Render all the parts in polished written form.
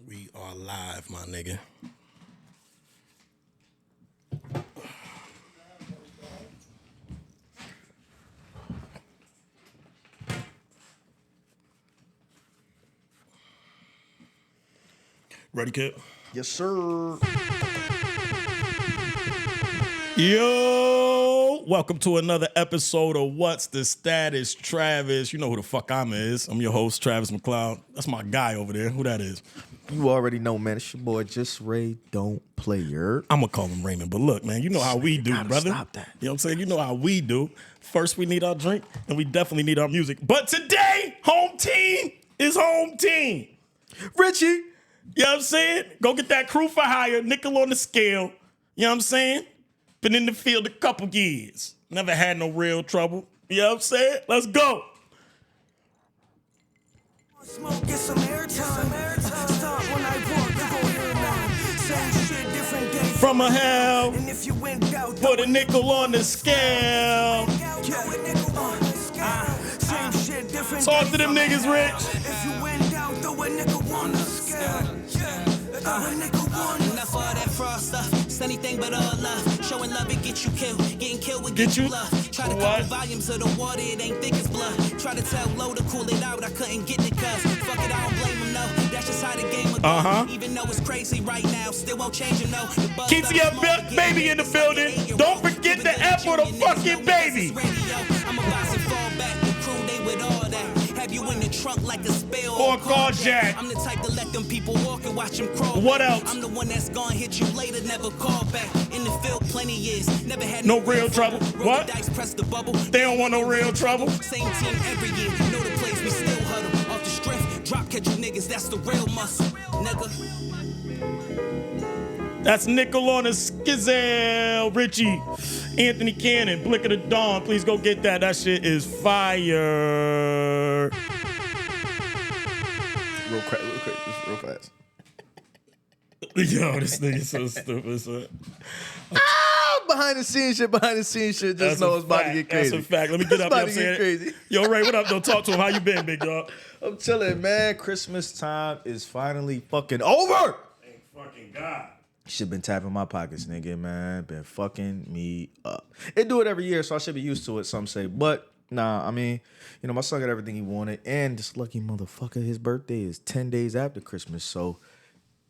We are live, my nigga. Ready, kid? Yes, sir. Yo, welcome to another episode of What's the Status, Travis. You know who the fuck I'm is. I'm your host, Travis McLeod. That's my guy over there. Who that is? You already know, man. It's your boy, Just Ray. Don't play your. I'm going to call him Raymond. But look, man, you know how we do, brother. Stop that. You know what I'm saying? You know how we do. First, we need our drink, and we definitely need our music. But today, home team is home team. Richie. You know what I'm saying? Go get that crew for hire, nickel on the scale. You know what I'm saying? Been in the field a couple years. Never had no real trouble. You know what I'm saying? Let's go. Smoke, get some airtime. Stop when I walk, you gon' hear now. Same shit, different day. From a hell, And if you went out, put a nickel on the scale. Same shit, different Talk day. to them niggas, Rich. If you went out, throw a nickel on the scale. Throw a nickel on the Enough of all that fraud stuff. It's anything but all love. Showing love, it get you killed. Getting killed would Get get you- you love. Try to What? couple volumes of the water, it ain't thick as blood. Try to tell Low to cool it out, I couldn't get it cuz. Fuck it, I don't blame him, no. That's just how the game would go. Even though it's crazy right now, still won't change him, no. The buzz Keep of your the smoke baby in the it's like building. an 8-year-old. Don't forget Even the though F for the you niggas fucking know niggas baby. is radio. I'm about to fall back, the crew, they with all that. Have you in the trunk like a spill Or car jack. I'm the type to let them people walk and watch them crawl. What back. else? I'm the one that's gonna hit you later, never call back. In the field, plenty years, never had No real trouble. Roll What? the dice, press the bubble. They don't want no real trouble. Same team every year, know the plays, we still huddle. Off the strength, drop catch you niggas, that's the real muscle, nigga. That's nickel on the skizzle, Richie. Anthony Cannon, Blick of the Dawn. Please go get that. That shit is fire. Real quick, just real fast. Yo, this nigga so stupid, son. Behind the scenes shit. Just know it's about to get crazy. That's a fact. Let me get It's up. about You know to what I'm get saying? crazy. Yo, Ray, what up? Don't talk to him. How you been, big dog? I'm chilling, man. Christmas time is finally fucking over. Thank fucking God. Shit been tapping my pockets, nigga, man. Been fucking me up. It do it every year, so I should be used to it, some say. But, nah, I mean, you know, my son got everything he wanted. And this lucky motherfucker, his birthday is 10 days after Christmas. So,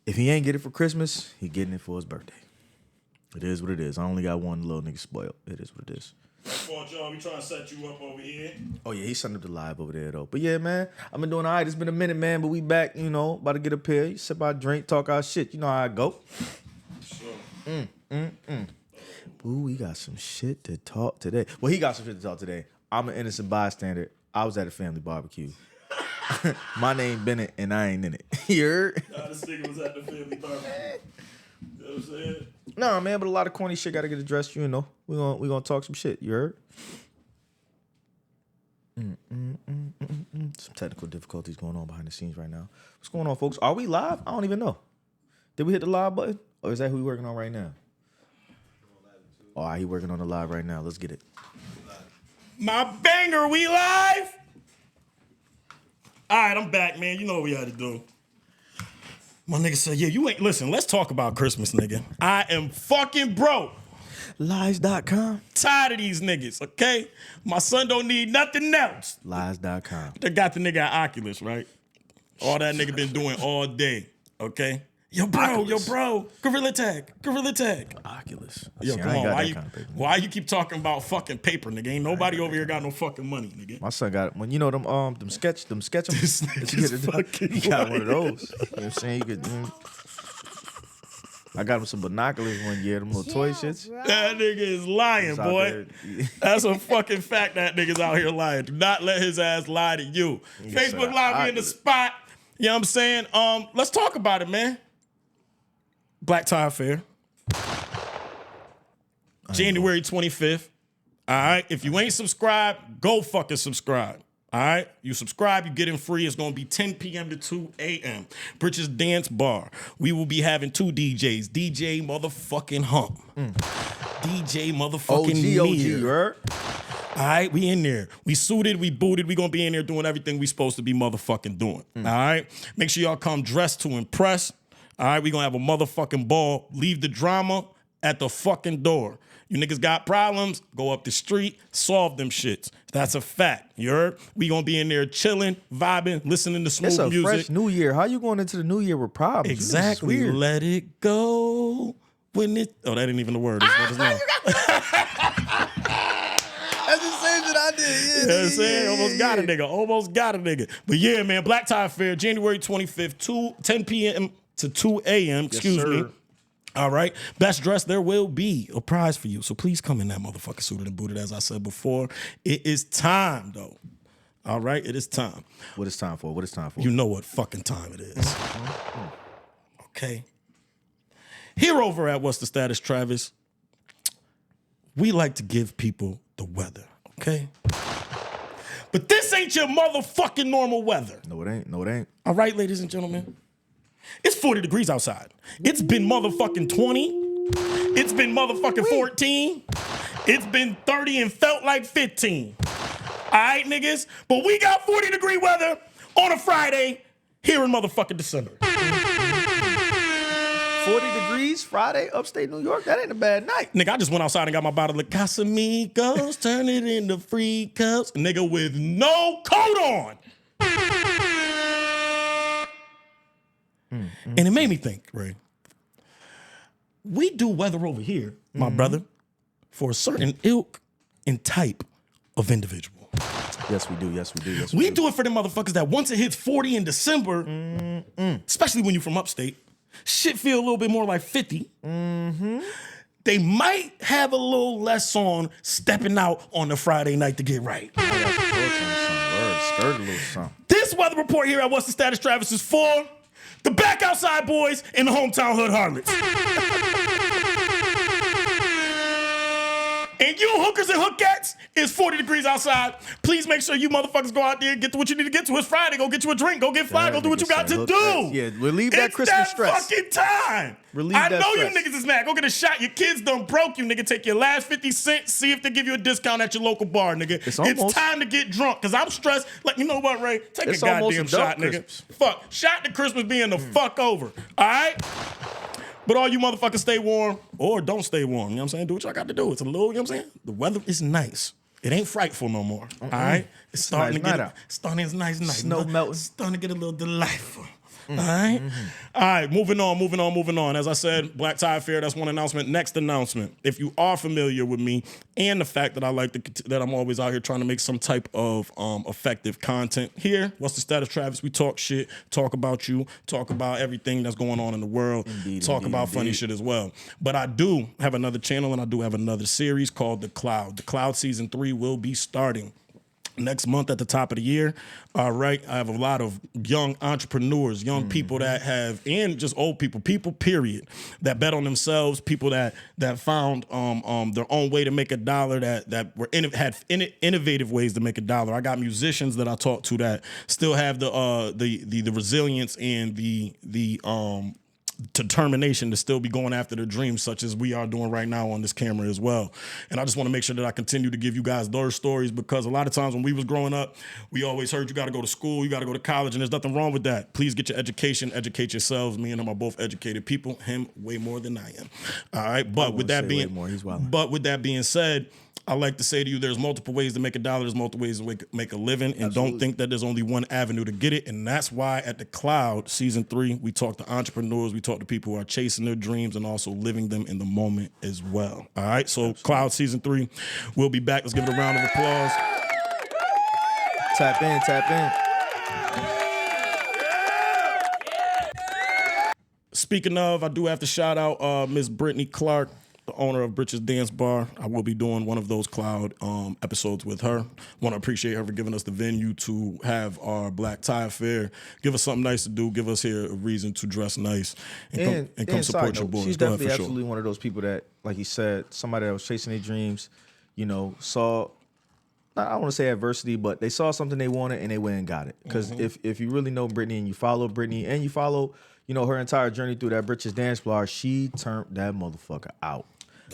if he ain't get it for Christmas, he getting it for his birthday. It is what it is. I only got one little nigga spoiled. It is what it is. Come on, John. We trying to set you up over here. Oh, yeah, he sent up the live over there, though. But, yeah, man, I've been doing all right. It's been a minute, man, but we back, you know, about to get up here. Sip our drink, talk our shit. You know how I go. Sure. Ooh, we got some shit to talk today. Well, he got some shit to talk today. I'm an innocent bystander. I was at a family barbecue. My name Bennett, and I ain't in it. You heard? Nah, this nigga was at the family barbecue. You know what I'm saying? Nah, man, but a lot of corny shit got to get addressed. You know, we gonna talk some shit. You heard? Some technical difficulties going on behind the scenes right now. What's going on, folks? Are we live? I don't even know. Did we hit the live button, or is that who we working on right now? All right, he working on the live right now. Let's get it. My banger, we live? All right, I'm back, man. You know what we had to do. My nigga said, yeah, you ain't, listen, let's talk about Christmas, nigga. I am fucking broke. Lies.com. Tired of these niggas, okay? My son don't need nothing else. Lies.com. They got the nigga at Oculus, right? All that nigga been doing all day, okay? Yo, bro, Gorilla Tag. Oculus. Yo, See, come I ain't on, got why that you, kind of paper. why you keep talking about fucking paper, nigga? Ain't nobody over here got no fucking money, nigga. My son got when you know them sketch them. This that you nigga's get it done. fucking He got one of lying. those. You know what I'm saying? You could. I got him some binoculars one year. Them little toy shits. That nigga is lying, He's out boy. there. That's a fucking fact that nigga's out here lying. Do not let his ass lie to you. Yes, Facebook sir. Live, we in the spot. You know what I'm saying? Let's talk about it, man. Black Tie Fair. January 25th. All right. If you ain't subscribed, go fucking subscribe. All right. You subscribe, you get in free. It's going to be 10 p.m. to 2 a.m. Bridges Dance Bar. We will be having two DJs. DJ motherfucking Hump. DJ motherfucking OG, Near. you heard? All right, we in there. We suited, we booted. We gonna be in there doing everything we supposed to be motherfucking doing. All right? Make sure y'all come dressed to impress. All right, we gonna have a motherfucking ball. Leave the drama at the fucking door. You niggas got problems, go up the street, solve them shits. That's a fact. You heard? We gonna be in there chilling, vibing, listening to smooth It's a music. fresh new year. How you going into the new year with problems? Exactly. Weird. Let it go when it. Oh, that ain't even the word. It's what it's now. That's the same shit I did. Yeah, You know what I'm saying? Almost got a nigga. Almost got a nigga. But yeah, man, Black Tie Fair, January 25th, 10 p.m. to 2 a.m. Excuse me. All right. Best dressed, there will be a prize for you. So please come in that motherfucker suited and booted, as I said before. It is time, though. All right? It is time. What it's time for? What it's time for? You know what fucking time it is. Okay. Here over at What's the Status, Travis, we like to give people the weather, okay? But this ain't your motherfucking normal weather. No, it ain't. No, it ain't. All right, ladies and gentlemen. It's 40 degrees outside. It's been motherfucking 20. It's been motherfucking 14. It's been 30 and felt like 15. All right, niggas? But we got 40-degree weather on a Friday here in motherfucking December. 40 degrees Friday, upstate New York. That ain't a bad night. Nigga, I just went outside and got my bottle of Casamigos, turn it into free cups. Nigga with no coat on. And it made me think, Ray. We do weather over here, my brother, for a certain ilk and type of individual. Yes, we do. Yes, we do. Yes, We do it for the motherfuckers that once it hits 40 in December, especially when you're from upstate, shit feel a little bit more like 50. They might have a little less on stepping out on the Friday night to get right. Skirt a little something. This weather report here at What's the Status, Travis, is for the back outside boys and the hometown hood harlots. And you hookers and hookettes, it's 40 degrees outside. Please make sure you motherfuckers go out there and get to what you need to get to. It's Friday. Go get you a drink. Go get fly. Go do what you got to do. Yeah, relieve that Christmas stress. It's that fucking time. Relieve I that know stress. you niggas is mad. Go get a shot. Your kids done broke you, nigga. Take your last 50 cents. See if they give you a discount at your local bar, nigga. It's time to get drunk, because I'm stressed. Like, you know what, Ray? Take a goddamn shot, nigga. Christmas. Fuck. Shot to Christmas being the fuck over. All right? But all you motherfuckers stay warm or don't stay warm. You know what I'm saying? Do what y'all got to do. It's a little, you know what I'm saying? The weather is nice. It ain't frightful no more. All right? It's starting nice to night get out. starting it's nice night. Snow melting. Starting to get a little delightful. All right? All right, moving on. As I said, Black Tie Fair, that's one announcement. Next announcement. If you are familiar with me and the fact that I like that I'm always out here trying to make some type of effective content here, What's the Status, Travis? We talk shit, talk about you, talk about everything that's going on in the world, talk about funny shit as well. But I do have another channel and I do have another series called The Cloud. The Cloud Season 3 will be starting next month at the top of the year. All right. I have a lot of young entrepreneurs, young people that have, and just old people, period, that bet on themselves, people that found their own way to make a dollar, that were had innovative ways to make a dollar. I got musicians that I talk to that still have the resilience and the determination to still be going after their dreams, such as we are doing right now on this camera as well. And I just want to make sure that I continue to give you guys those stories, because a lot of times when we was growing up, we always heard you got to go to school, you got to go to college, and there's nothing wrong with that. Please get your education, educate yourselves. Me and him are both educated people. Him way more than I am. All right, but with that being said, I like to say to you, there's multiple ways to make a dollar. There's multiple ways to make a living. And don't think that there's only one avenue to get it. And that's why at The Cloud, Season 3, we talk to entrepreneurs. We talk to people who are chasing their dreams and also living them in the moment as well. All right? So Cloud Season 3, we'll be back. Let's give it a round of applause. Tap in. Speaking of, I do have to shout out Miss Brittany Clark, the owner of Britches Dance Bar. I will be doing one of those Cloud episodes with her. Want to appreciate her for giving us the venue to have our Black Tie Affair. Give us something nice to do. Give us here a reason to dress nice and come support your boys. She's Go ahead, definitely for absolutely one of those people that, like you said, somebody that was chasing their dreams, saw, I don't want to say adversity, but they saw something they wanted and they went and got it. Because if you really know Brittany and you follow Brittany and you follow, her entire journey through that Britches Dance Bar, she turned that motherfucker out.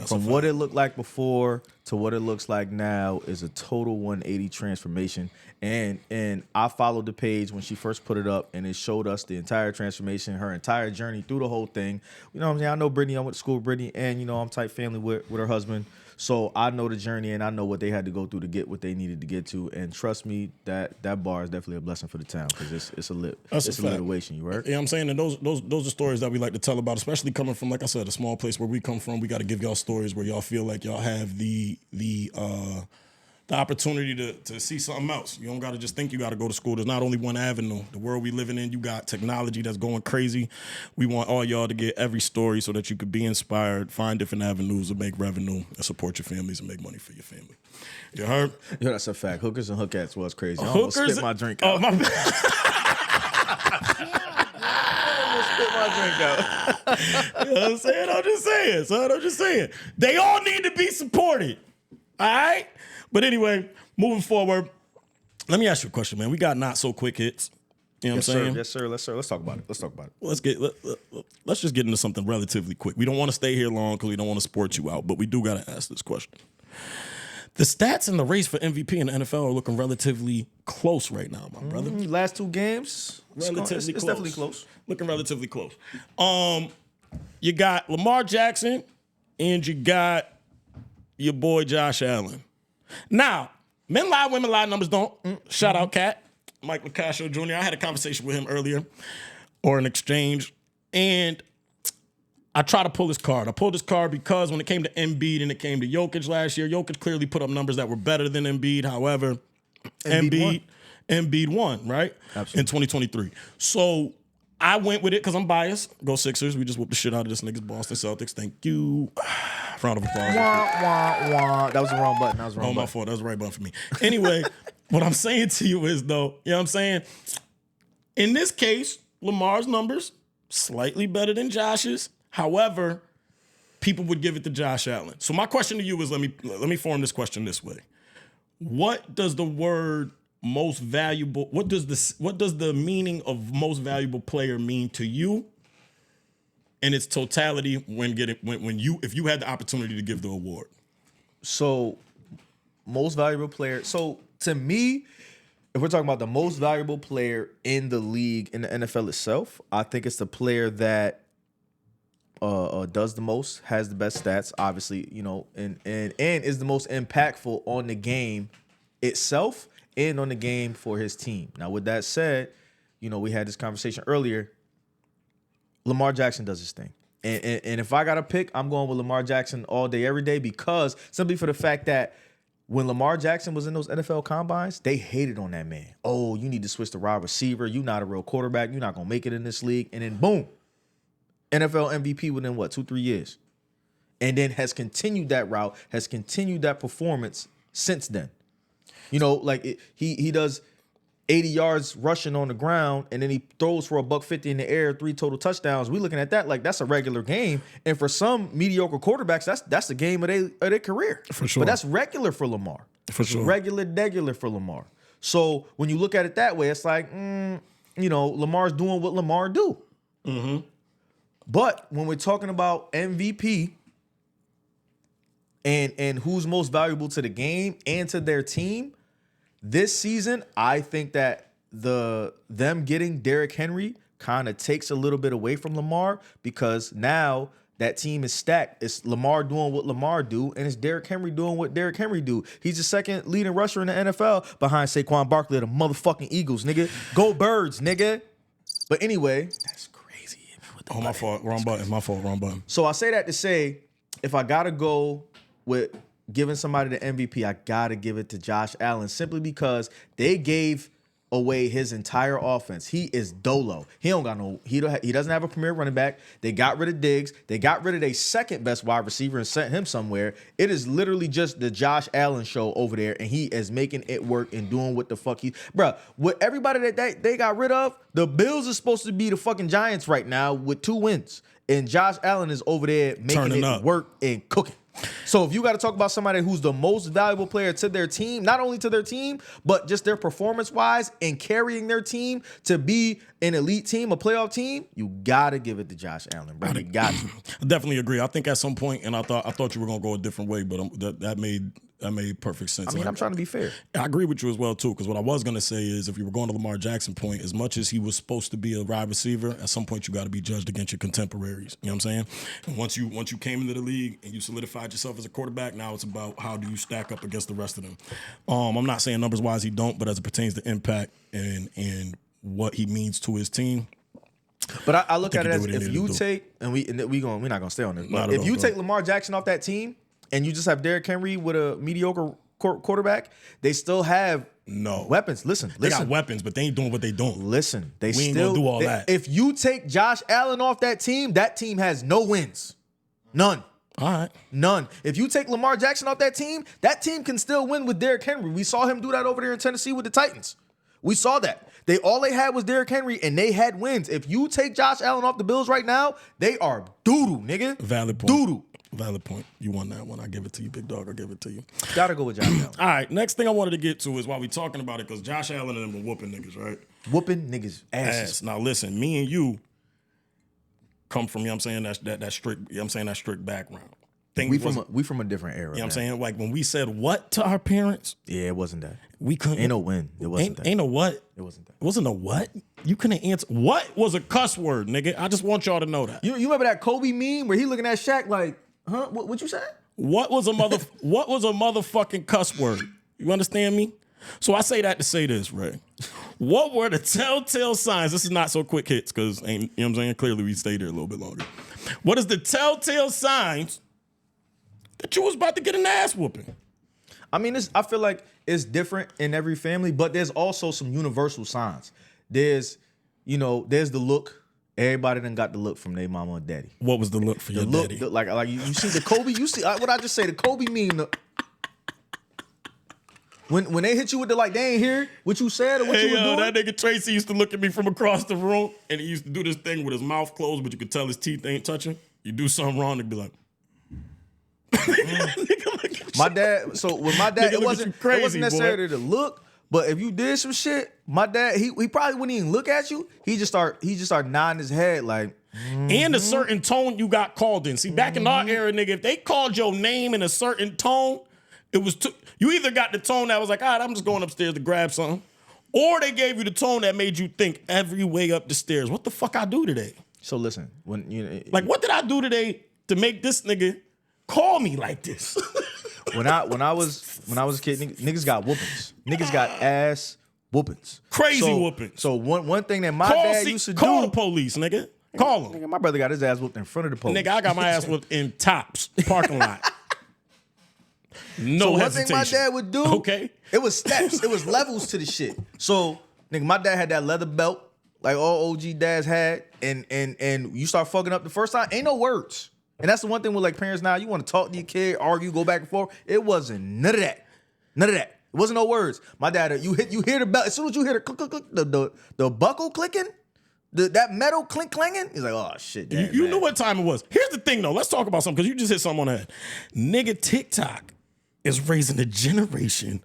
From what it looked like before to what it looks like now is a total 180 transformation. And I followed the page when she first put it up, and it showed us the entire transformation, her entire journey through the whole thing. You know what I'm saying? I know Brittany. I went to school with Brittany, and, you know, I'm tight family with her husband. So I know the journey, and I know what they had to go through to get what they needed to get to. And trust me, that bar is definitely a blessing for the town, because it's a alliteration. You heard? Yeah, I'm saying that those are stories that we like to tell about, especially coming from, like I said, a small place where we come from. We got to give y'all stories where y'all feel like y'all have the opportunity to see something else. You don't got to just think you got to go to school. There's not only one avenue. The world we living in, you got technology that's going crazy. We want all y'all to get every story so that you could be inspired, find different avenues to make revenue, and support your families and make money for your family. You heard? Yo, that's a fact. Hookers and hookettes was crazy. I almost spit my drink out. Oh, my bad. You know what I'm saying? I'm just saying, son. I'm just saying. They all need to be supported. All right? But anyway, moving forward, let me ask you a question, man. We got not so quick hits. You know what I'm saying? Yes, sir. Let's talk about it. Let's just get into something relatively quick. We don't want to stay here long because we don't want to sport you out, but we do got to ask this question. The stats in the race for MVP in the NFL are looking relatively close right now, my brother. Last two games, it's definitely close. Looking relatively close. You got Lamar Jackson and you got your boy Josh Allen. Now, men lie, women lie, numbers don't. Shout out Cat, Mike Lacascio Jr. I had a conversation with him earlier, or an exchange, and I try to pull this card. I pulled this card because when it came to Embiid and it came to Jokic last year, Jokic clearly put up numbers that were better than Embiid. However, Embiid won, right? Absolutely. In 2023. So I went with it because I'm biased. Go Sixers. We just whooped the shit out of this niggas Boston Celtics. Thank you. Round of applause. That was the wrong button. Oh, my fault. That was the right button for me. Anyway, what I'm saying to you is, though, you know what I'm saying? In this case, Lamar's numbers, slightly better than Josh's. However, people would give it to Josh Allen. So my question to you is, let me form this question this way. What does the word most valuable, what does the meaning of most valuable player mean to you in its totality if you had the opportunity to give the award? So, most valuable player. So, to me, if we're talking about the most valuable player in the league, in the NFL itself, I think it's the player that does the most, has the best stats, obviously, you know, and is the most impactful on the game itself and on the game for his team. Now, with that said, you know, we had this conversation earlier. Lamar Jackson does his thing. And if I got to pick, I'm going with Lamar Jackson all day, every day, because simply for the fact that when Lamar Jackson was in those NFL combines, they hated on that man. Oh, you need to switch to wide receiver. You're not a real quarterback. You're not going to make it in this league. And then boom, NFL MVP within 2-3 years. And then has continued that route, has continued that performance since then. You know, like he does 80 yards rushing on the ground, and then he throws for $150 in the air, 3 total touchdowns. We looking at that like that's a regular game. And for some mediocre quarterbacks, that's the game of their career. For sure. But that's regular for Lamar. For sure. Regular for Lamar. So when you look at it that way, it's like, you know, Lamar's doing what Lamar do. Mm-hmm. But when we're talking about MVP and who's most valuable to the game and to their team, this season, I think that them getting Derrick Henry kind of takes a little bit away from Lamar, because now that team is stacked. It's Lamar doing what Lamar do, and it's Derrick Henry doing what Derrick Henry do. He's the second leading rusher in the NFL behind Saquon Barkley of the motherfucking Eagles, nigga. Go Birds, nigga. But anyway, that's crazy. Oh, my fault. Wrong button. My fault. Wrong button. So I say that to say, if I got to go with giving somebody the MVP, I got to give it to Josh Allen, simply because they gave away his entire offense. He is dolo. He doesn't have a premier running back. They got rid of Diggs. They got rid of their second best wide receiver and sent him somewhere. It is literally just the Josh Allen show over there, and he is making it work and doing what the fuck bruh, with everybody that they got rid of, the Bills are supposed to be the fucking Giants right now with 2 wins. And Josh Allen is over there making it work and cooking. So if you got to talk about somebody who's the most valuable player to their team, not only to their team, but just their performance-wise and carrying their team to be an elite team, a playoff team, you got to give it to Josh Allen, bro. You got to. I definitely agree. I think at some point, and I thought you were gonna go a different way, but that made perfect sense. I mean, I'm trying to be fair. I agree with you as well too, because what I was gonna say is, if you were going to Lamar Jackson point, as much as he was supposed to be a wide receiver, at some point you got to be judged against your contemporaries. You know what I'm saying? And once you came into the league and you solidified yourself as a quarterback, now it's about how do you stack up against the rest of them. I'm not saying numbers wise he don't, but as it pertains to impact and what he means to his team. But I look at it as if you take, and we're not gonna stay on this. But if you take Lamar Jackson off that team and you just have Derrick Henry with a mediocre quarterback, they still have weapons. Listen, they got weapons, but they ain't doing what they doing. Listen, we ain't gonna do all that. If you take Josh Allen off that team has no wins, none. All right, none. If you take Lamar Jackson off that team can still win with Derrick Henry. We saw him do that over there in Tennessee with the Titans. We saw that. All they had was Derrick Henry, and they had wins. If you take Josh Allen off the Bills right now, they are doo-doo, nigga. Valid point. Doo-doo. Valid point. You won that one. I give it to you, big dog. I give it to you. Gotta go with Josh Allen. All right, next thing I wanted to get to is while we talking about it, because Josh Allen and them were whooping niggas, right? Whooping niggas' asses. Now listen, me and you come from, you know what I'm saying, that strict, you know what I'm saying, that strict background. We from a different era. You know what I'm saying? Like when we said what to our parents? Yeah, it wasn't that. We couldn't. Ain't no win. It wasn't that. Ain't no what? It wasn't that. It wasn't a what? You couldn't answer. What was a cuss word, nigga? I just want y'all to know that. You remember that Kobe meme where he looking at Shaq like, huh? What you said? What was a motherfucking cuss word? You understand me? So I say that to say this, Ray. What were the telltale signs? This is not so quick hits because, you know what I'm saying? Clearly we stayed there a little bit longer. What is the telltale signs that you was about to get an ass whooping? I mean, I feel like it's different in every family, but there's also some universal signs. There's the look. Everybody done got the look from their mama and daddy. What was the look for your daddy? Like you see the Kobe. You see what I just say? The Kobe meme. When they hit you with the like, they ain't hear what you said or what you were doing. That nigga Tracy used to look at me from across the room, and he used to do this thing with his mouth closed, but you could tell his teeth ain't touching. You do something wrong, they'd be like. My dad. So with my dad, it wasn't necessarily the look, but if you did some shit, my dad he probably wouldn't even look at you. He just start nodding his head like. And a certain tone you got called in. See, back in our era, nigga, if they called your name in a certain tone, it was you either got the tone that was like, all right, I'm just going upstairs to grab something, or they gave you the tone that made you think every way up the stairs. What the fuck I do today? So listen, when what did I do today to make this nigga call me like this? when I was a kid, niggas got whoopings. Niggas got ass whoopings. Crazy whoopings. So one thing that my dad used to call do. The police, nigga. Call him. Nigga, my brother got his ass whooped in front of the police. Nigga, I got my ass whooped in Tops parking lot. No hesitation. One thing my dad would do, okay, it was steps. It was levels to the shit. So, nigga, my dad had that leather belt like all OG dads had, and you start fucking up the first time, ain't no words. And that's the one thing with like parents now, you want to talk to your kid, argue, go back and forth. It wasn't none of that. None of that. It wasn't no words. My dad, you hear the belt, as soon as you hear the click, click, click, the buckle clicking, that metal clink clanging, he's like, oh shit. Dad, you knew what time it was. Here's the thing though, let's talk about something, because you just hit something on the head. Nigga, TikTok is raising a generation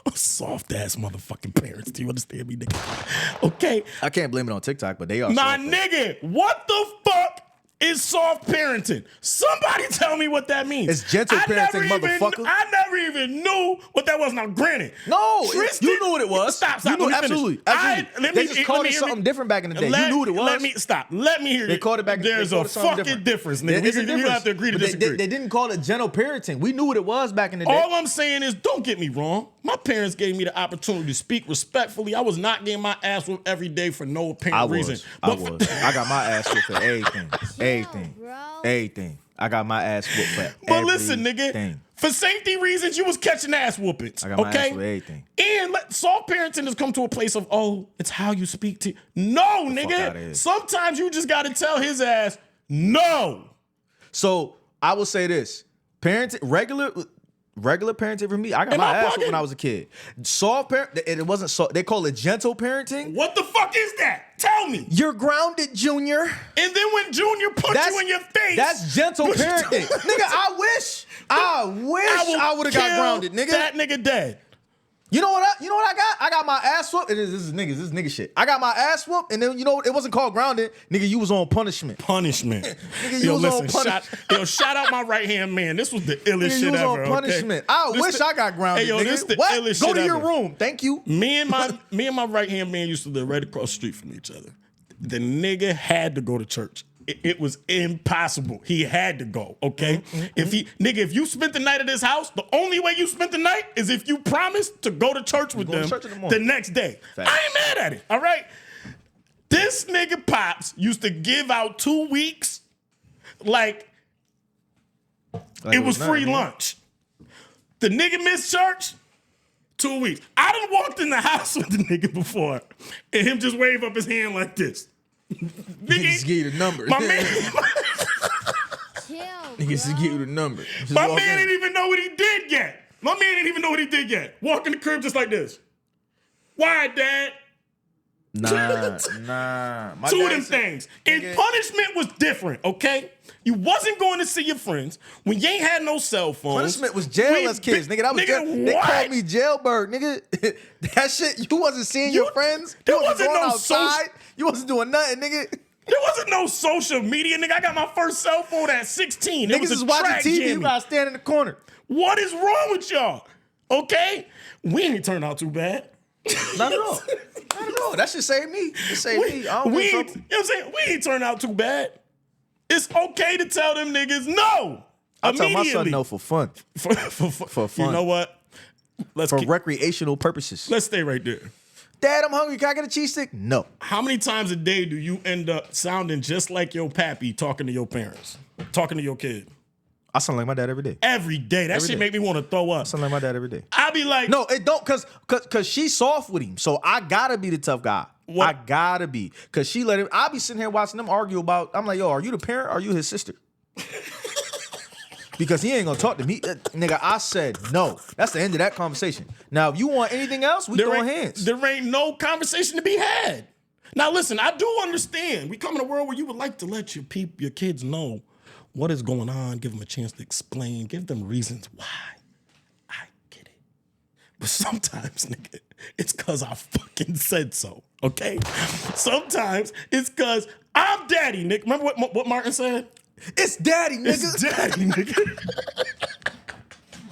of soft ass motherfucking parents. Do you understand me, nigga? Okay. I can't blame it on TikTok, but they are. Nah, nigga, what the fuck is soft parenting? Somebody tell me what that means. It's gentle parenting, motherfucker. I never even knew what that was. Now, granted. No, Tristan, you knew what it was. Stop. You knew, absolutely. They just called it something different back in the day. You knew what it was. Let me hear They called it back. There's a fucking difference, nigga. We have to agree to disagree. They didn't call it gentle parenting. We knew what it was back in the day. All I'm saying is, don't get me wrong. My parents gave me the opportunity to speak respectfully. I was not getting my ass whooped every day for no apparent reason. I got my ass whooped for everything. I got my ass whooped for everything. But listen, nigga, for safety reasons, you was catching ass whoopings. I got my ass for everything. And soft parenting has come to a place of, it's how you speak to. No, nigga. Sometimes you just got to tell his ass, no. So I will say this: parenting, regular Regular parenting for me, I got Am my I ass bugging? when I was a kid. Soft parent, it wasn't soft. They call it gentle parenting. What the fuck is that? Tell me. You're grounded, Junior. And then when Junior punch you in your face. That's gentle parenting. Nigga, I wish I would have got grounded, nigga. That nigga dead. You know what I got? I got my ass whooped. This is nigga shit. I got my ass whooped, and then you know what? It wasn't called grounded. Nigga, you was on punishment. Punishment. Nigga, you was on punishment. Shout out my right hand man. This was the illest Nigga, shit you was ever. on punishment. Okay? I wish I got grounded. Hey, yo, nigga. this the What? illest Go shit to your ever. room. Thank you. Me and my right hand man used to live right across the street from each other. The nigga had to go to church. It was impossible. He had to go, okay? If you spent the night at his house, the only way you spent the night is if you promised to go to church with them the next day. Fact. I ain't mad at it, all right? This nigga Pops used to give out 2 weeks like it was free lunch. The nigga missed church, 2 weeks. I done walked in the house with the nigga before and him just wave up his hand like this. Nigga just give you the number. My man, Nigga just give you the number. Just my walk man in. didn't even know what he did yet. My man didn't even know what he did yet. Walk in the crib just like this. Why, Dad? Nah. My Two of dad them said- things. And punishment was different, okay? You wasn't going to see your friends when you ain't had no cell phones. Punishment was jail as kids, nigga. That was jail. They what? called me jailbird, nigga. That shit, you wasn't seeing your friends. there You wasn't wasn't going no outside. You wasn't doing nothing, nigga. There wasn't no social media, nigga. I got my first cell phone at 16. It Niggas was is a watching track TV. You jammy. gotta stand in the corner. What is wrong with y'all? Okay? We ain't turned out too bad. Not at all. Not at all. That shit saved me. It saved me. I don't we give a ain't, fuck. you know what I'm saying? We ain't turned out too bad. It's okay to tell them niggas no. I tell my son immediately. no for fun. For fun. You know what? Let's For recreational purposes. let's stay right there. Dad, I'm hungry. Can I get a cheese stick? No. How many times a day do you end up sounding just like your pappy talking to your parents, talking to your kid? I sound like my dad every day. Every day. That Every shit day. make me want to throw up. I sound like my dad every day. I be like, No, it don't, cause she's soft with him. So I gotta be the tough guy. What? I gotta be. Cause she let him. I be sitting here watching them argue about. I'm like, yo, are you the parent or are you his sister? Because he ain't gonna talk to me. Nigga, I said no. That's the end of that conversation. Now, if you want anything else, we throwing hands. There ain't no conversation to be had. Now, listen, I do understand. We come in a world where you would like to let your kids know what is going on, give them a chance to explain, give them reasons why. I get it. But sometimes, nigga, it's because I fucking said so, okay? Sometimes it's because I'm daddy, nigga. Remember what Martin said? It's daddy, nigga. It's daddy, nigga.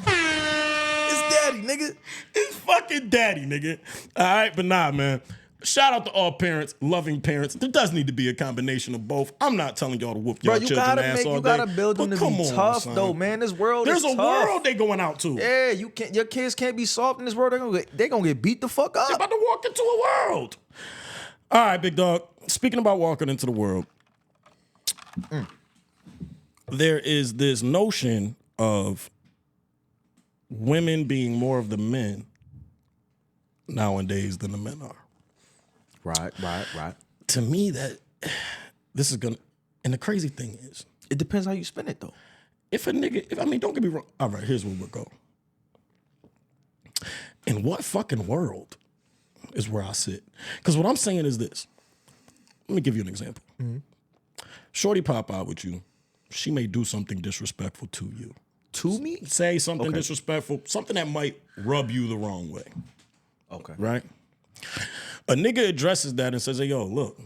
It's daddy, nigga. It's fucking daddy, nigga. All right, but nah, man. Shout out to all parents, loving parents. There does need to be a combination of both. I'm not telling y'all to whoop y'all Bro, you children gotta ass all you day. gotta build them but to come be on, tough, son. though, man. This world There's is a tough. world they going out to. Yeah, you can't. Your kids can't be soft in this world. They're gonna get beat the fuck They're up. about to walk into a world. All right, big dog. Speaking about walking into the world, there is this notion of women being more of the men nowadays than the men are. Right. To me, that this is gonna, and the crazy thing is, It depends how you spend it, though. if don't get me wrong. All right, here's where we'll go. In what fucking world is where I sit? Because what I'm saying is this. Let me give you an example. Shorty pop out with you. She may do something disrespectful to you. To me? Say something Okay. disrespectful, something that might rub you the wrong way, Okay. right? A nigga addresses that and says, hey, yo, look,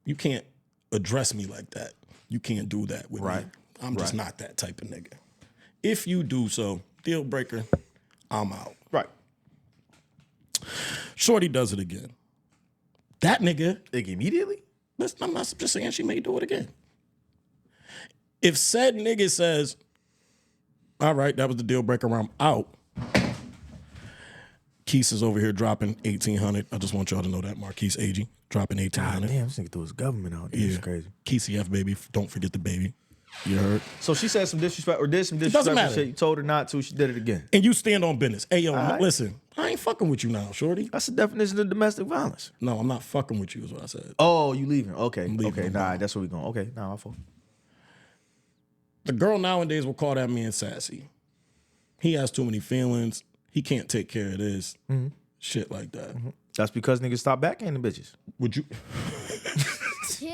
you can't address me like that. You can't do that with Right. me. I'm just Right. not that type of nigga. If you do so, deal breaker, I'm out. Right. Shorty does it again. That nigga, Like immediately? I'm not just saying she may do it again. If said nigga says, all right, that was the deal breaker, I'm out. Keith is over here dropping $1,800. I just want y'all to know that. Marquise Agee dropping God $1,800. damn, this nigga threw his government out. This is crazy. KCF, baby. Don't forget the baby. You heard? So she said some disrespect or did some doesn't disrespectful matter. shit. You told her not to. She did it again. And you stand on business. Hey, yo, right. listen, I ain't fucking with you now, shorty. That's the definition of domestic violence. No, I'm not fucking with you is what I said. Oh, you leaving? Okay. leaving. Okay. Nah, that's where we going. Okay. Nah, I fall. The girl nowadays will call that man sassy. he has too many feelings. He can't take care of this. Shit like that. That's because niggas stop backhanding bitches. Would you? Chill,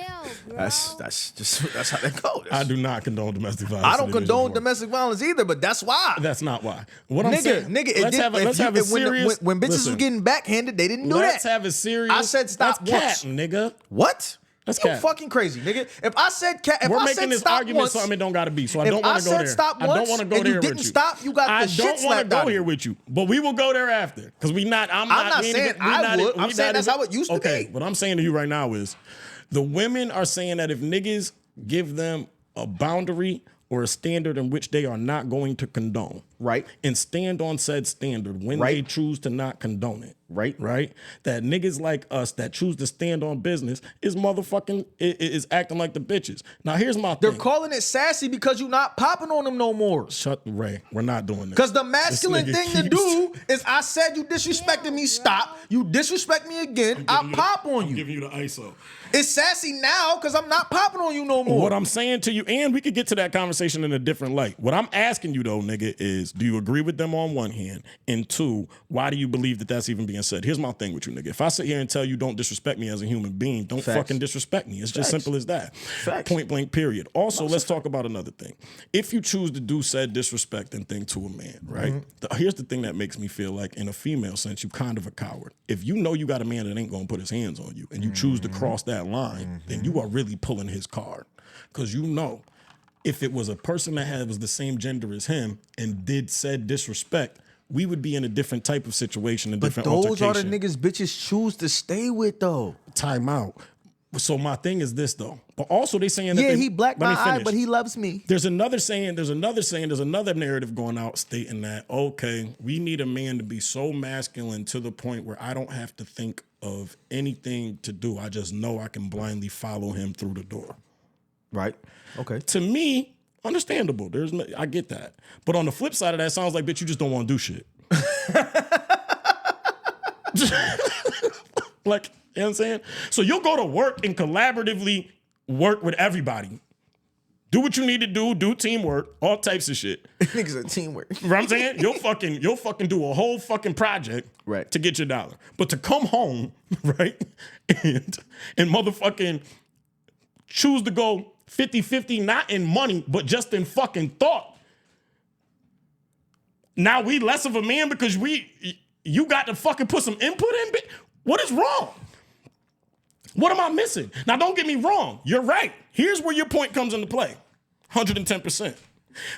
bro. That's how that goes. I do not condone domestic violence. I don't in the condone division domestic violence either, but that's why. That's not why. What I'm saying, Nigga, let's have a serious. when bitches listen, was getting backhanded, they didn't do let's that. have a serious. I said stop That's once. cat, nigga. What? That's You cap. fucking crazy, nigga. If I said cat, if We're I making said this stop argument once, something it don't gotta be. So I if don't want to go I there. said stop I don't once want to go and there you with didn't you. stop, you got the I shit don't want to slapped out go of here you. with you, but we will go there after because we not. I'm not we ain't saying even- we I not would. even- I'm we saying not that's even- how it used to Okay, be. what I'm saying to you right now is, the women are saying that if niggas give them a boundary or a standard in which they are not going to condone, Right. and stand on said standard when Right. they choose to not condone it. Right. Right. That niggas like us that choose to stand on business is motherfucking is acting like the bitches. Now here's my They're thing. calling it sassy because you're not popping on them no more. Shut Ray. We're not doing this. Because the masculine This nigga thing to keeps- do is I said you disrespected me, stop. You disrespect me again, I pop on I'm you. giving you the ISO. It's sassy now because I'm not popping on you no more. What I'm saying to you, and we could get to that conversation in a different light. What I'm asking you though, nigga, is do you agree with them on one hand? And two, why do you believe that that's even being said? Here's my thing with you, nigga. If I sit here and tell you don't disrespect me as a human being, don't Facts. fucking disrespect me. It's just Facts. simple as that. Facts. Point blank, period. Also, let's talk about another thing. If you choose to do said disrespecting thing to a man, right? Here's the thing that makes me feel like in a female sense, you kind of a coward. If you know you got a man that ain't gonna put his hands on you and you choose to cross that line, then you are really pulling his card. Because you know, if it was a person that was the same gender as him and did said disrespect, we would be in a different type of situation, a But different those are the altercation. niggas bitches choose to stay with though. Time out. So my thing is this though. But also they saying that Yeah, they, he black let my me eye, finish. but he loves me. There's another narrative going out stating that, okay, we need a man to be so masculine to the point where I don't have to think of anything to do. I just know I can blindly follow him through the door. Right. Okay. To me, understandable. I get that. But on the flip side of that, it sounds like, bitch, you just don't want to do shit. Like, you know what I'm saying? So you'll go to work and collaboratively work with everybody. Do what you need to do teamwork, all types of shit. Niggas are teamwork. You know what I'm saying? You'll fucking do a whole fucking project Right. to get your dollar. But to come home, right, and motherfucking choose to go 50-50, not in money, but just in fucking thought. Now we less of a man because you got to fucking put some input in. What is wrong? What am I missing? Now, don't get me wrong. You're right. Here's where your point comes into play. 110%.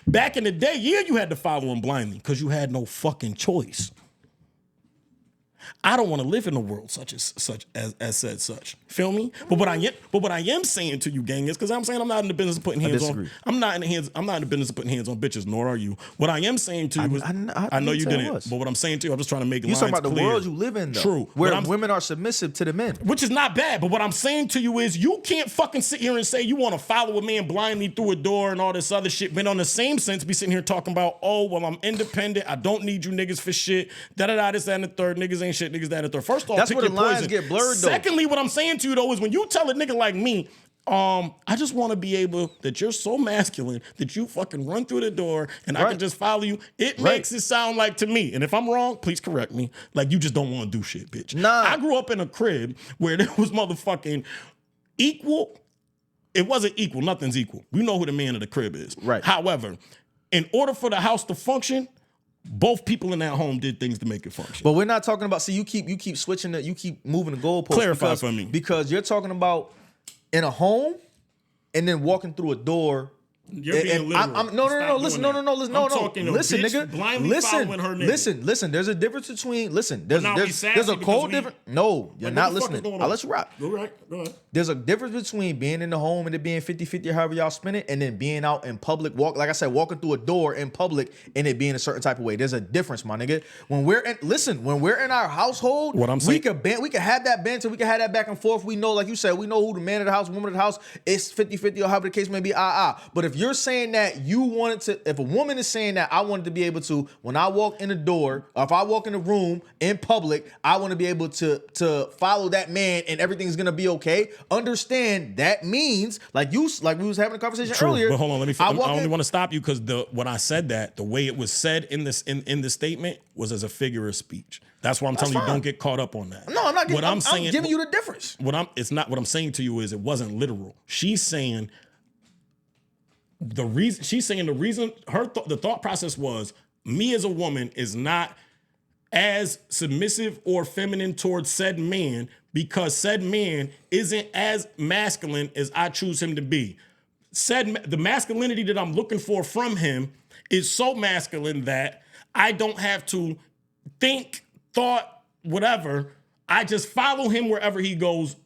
Back in the day, yeah, you had to follow him blindly because you had no fucking choice. I don't want to live in a world such as said such. Feel me? But what I am saying to you, gang, is because I'm saying I'm not in the business of putting hands on. disagree. I'm not in the business of putting hands on bitches, nor are you. What I am saying to you is I know didn't you say I didn't. was. But what I'm saying to you, I'm just trying to make You lines talking about the clear. world you live in though. True. Where But I'm- women are submissive to the men. Which is not bad, but what I'm saying to you is you can't fucking sit here and say you want to follow a man blindly through a door and all this other shit, but on the same sense be sitting here talking about, oh, well, I'm independent, I don't need you niggas for shit, da-da-da, this, that, and the third, niggas ain't shit, niggas, that, and the third. First off, That's pick where the your lines poison. get blurred, though. Secondly, what I'm saying to you, though, is when you tell a nigga like me, I just want to be able that you're so masculine that you fucking run through the door and I Right. can just follow you. It Right. makes it sound like to me, and if I'm wrong, please correct me, like you just don't want to do shit, bitch. Nah. I grew up in a crib where there was motherfucking equal. It wasn't equal. Nothing's equal. We know who the man of the crib is. Right. However, in order for the house to function, both people in that home did things to make it function. But we're not talking about. See, you keep switching it. You keep moving the goalposts. Clarify because, for me. because you're talking about in a home, and then walking through a door. You're being literal. No. Listen, I'm talking a listen, bitch nigga. blindly following her nigga. Listen. There's a difference between. Listen, there's now we there's sassy a because cold we- difference. No, you're Like, not what the fuck is listening. going I'll on? let you rock. Go right. Go ahead. There's a difference between being in the home and it being 50-50 or however y'all spin it, and then being out in public, like I said, walking through a door in public and it being a certain type of way. There's a difference, my nigga. When we're in our household, What I'm saying- we can have that banter, we can have that back and forth. We know, like you said, we know who the man of the house, woman of the house is 50-50 or however the case may be. But if you're saying that you wanted to, if a woman is saying that I wanted to be able to, when I walk in the door, or if I walk in the room in public, I want to be able to follow that man and everything's gonna be okay. Understand that means like we was having a conversation earlier. But hold on, I only want to stop you because when I said that, the way it was said in the statement was as a figure of speech. That's why I'm telling you, don't get caught up on that. No, I'm not getting. I'm giving you the difference. It's not what I'm saying to you is it wasn't literal. She's saying the reason her the thought process was me as a woman is not as submissive or feminine towards said man because said man isn't as masculine as I choose him to be. The masculinity that I'm looking for from him is so masculine that I don't have to think, thought, whatever. I just follow him wherever he goes.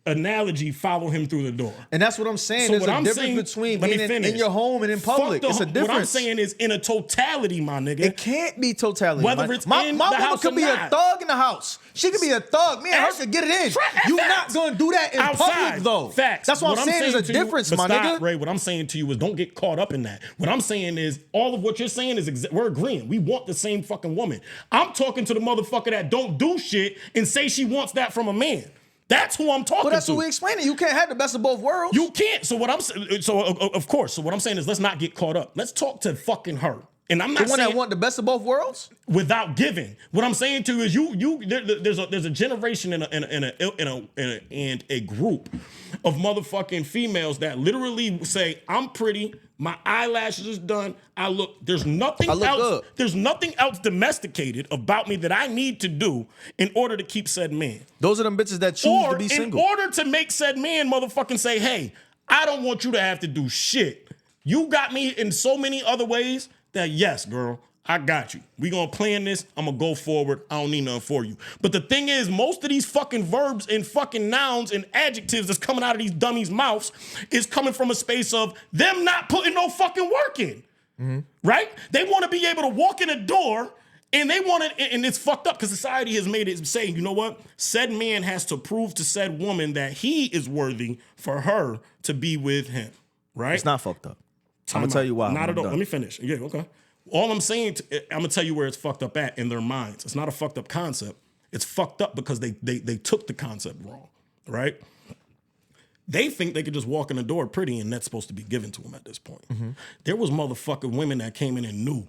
Analogy, follow him through the door. And that's what I'm saying. So there's a difference between being in your home and in public. It's a difference. What I'm saying is in a totality, my nigga. It can't be totality. Whether it's my in woman the house could or be not. a thug in the house. She could be a thug. Me and her could get it in. You're not going to do that in public, though. Facts. That's what I'm saying. There's a difference, my nigga. Ray, what I'm saying to you is don't get caught up in that. What I'm saying is all of what you're saying is we're agreeing. We want the same fucking woman. I'm talking to the motherfucker that don't do shit and say she wants that from a man. That's who I'm talking to. Well, that's what we explaining. You can't have the best of both worlds. You can't. So what I'm saying, of course. So what I'm saying is let's not get caught up. Let's talk to fucking her. And I'm not the one that want the best of both worlds without giving. What I'm saying to you is there's a generation and a group of motherfucking females that literally say I'm pretty. My eyelashes is done. There's nothing else. Good. There's nothing else domesticated about me that I need to do in order to keep said man. Those are them bitches that choose to be single. In order to make said man motherfucking say, hey, I don't want you to have to do shit. You got me in so many other ways that yes, girl, I got you. We gonna plan this. I'm gonna go forward. I don't need nothing for you. But the thing is, most of these fucking verbs and fucking nouns and adjectives that's coming out of these dummies' mouths is coming from a space of them not putting no fucking work in. Mm-hmm. Right? They want to be able to walk in a door and they want it, and it's fucked up because society has made it saying, you know what? Said man has to prove to said woman that he is worthy for her to be with him. Right? It's not fucked up. I'm gonna tell you why. Not at all. Let me finish. Yeah, okay. All I'm saying, I'm gonna tell you where it's fucked up at in their minds. It's not a fucked up concept. It's fucked up because they took the concept wrong, right? They think they could just walk in the door pretty and that's supposed to be given to them at this point. Mm-hmm. There was motherfucking women that came in and knew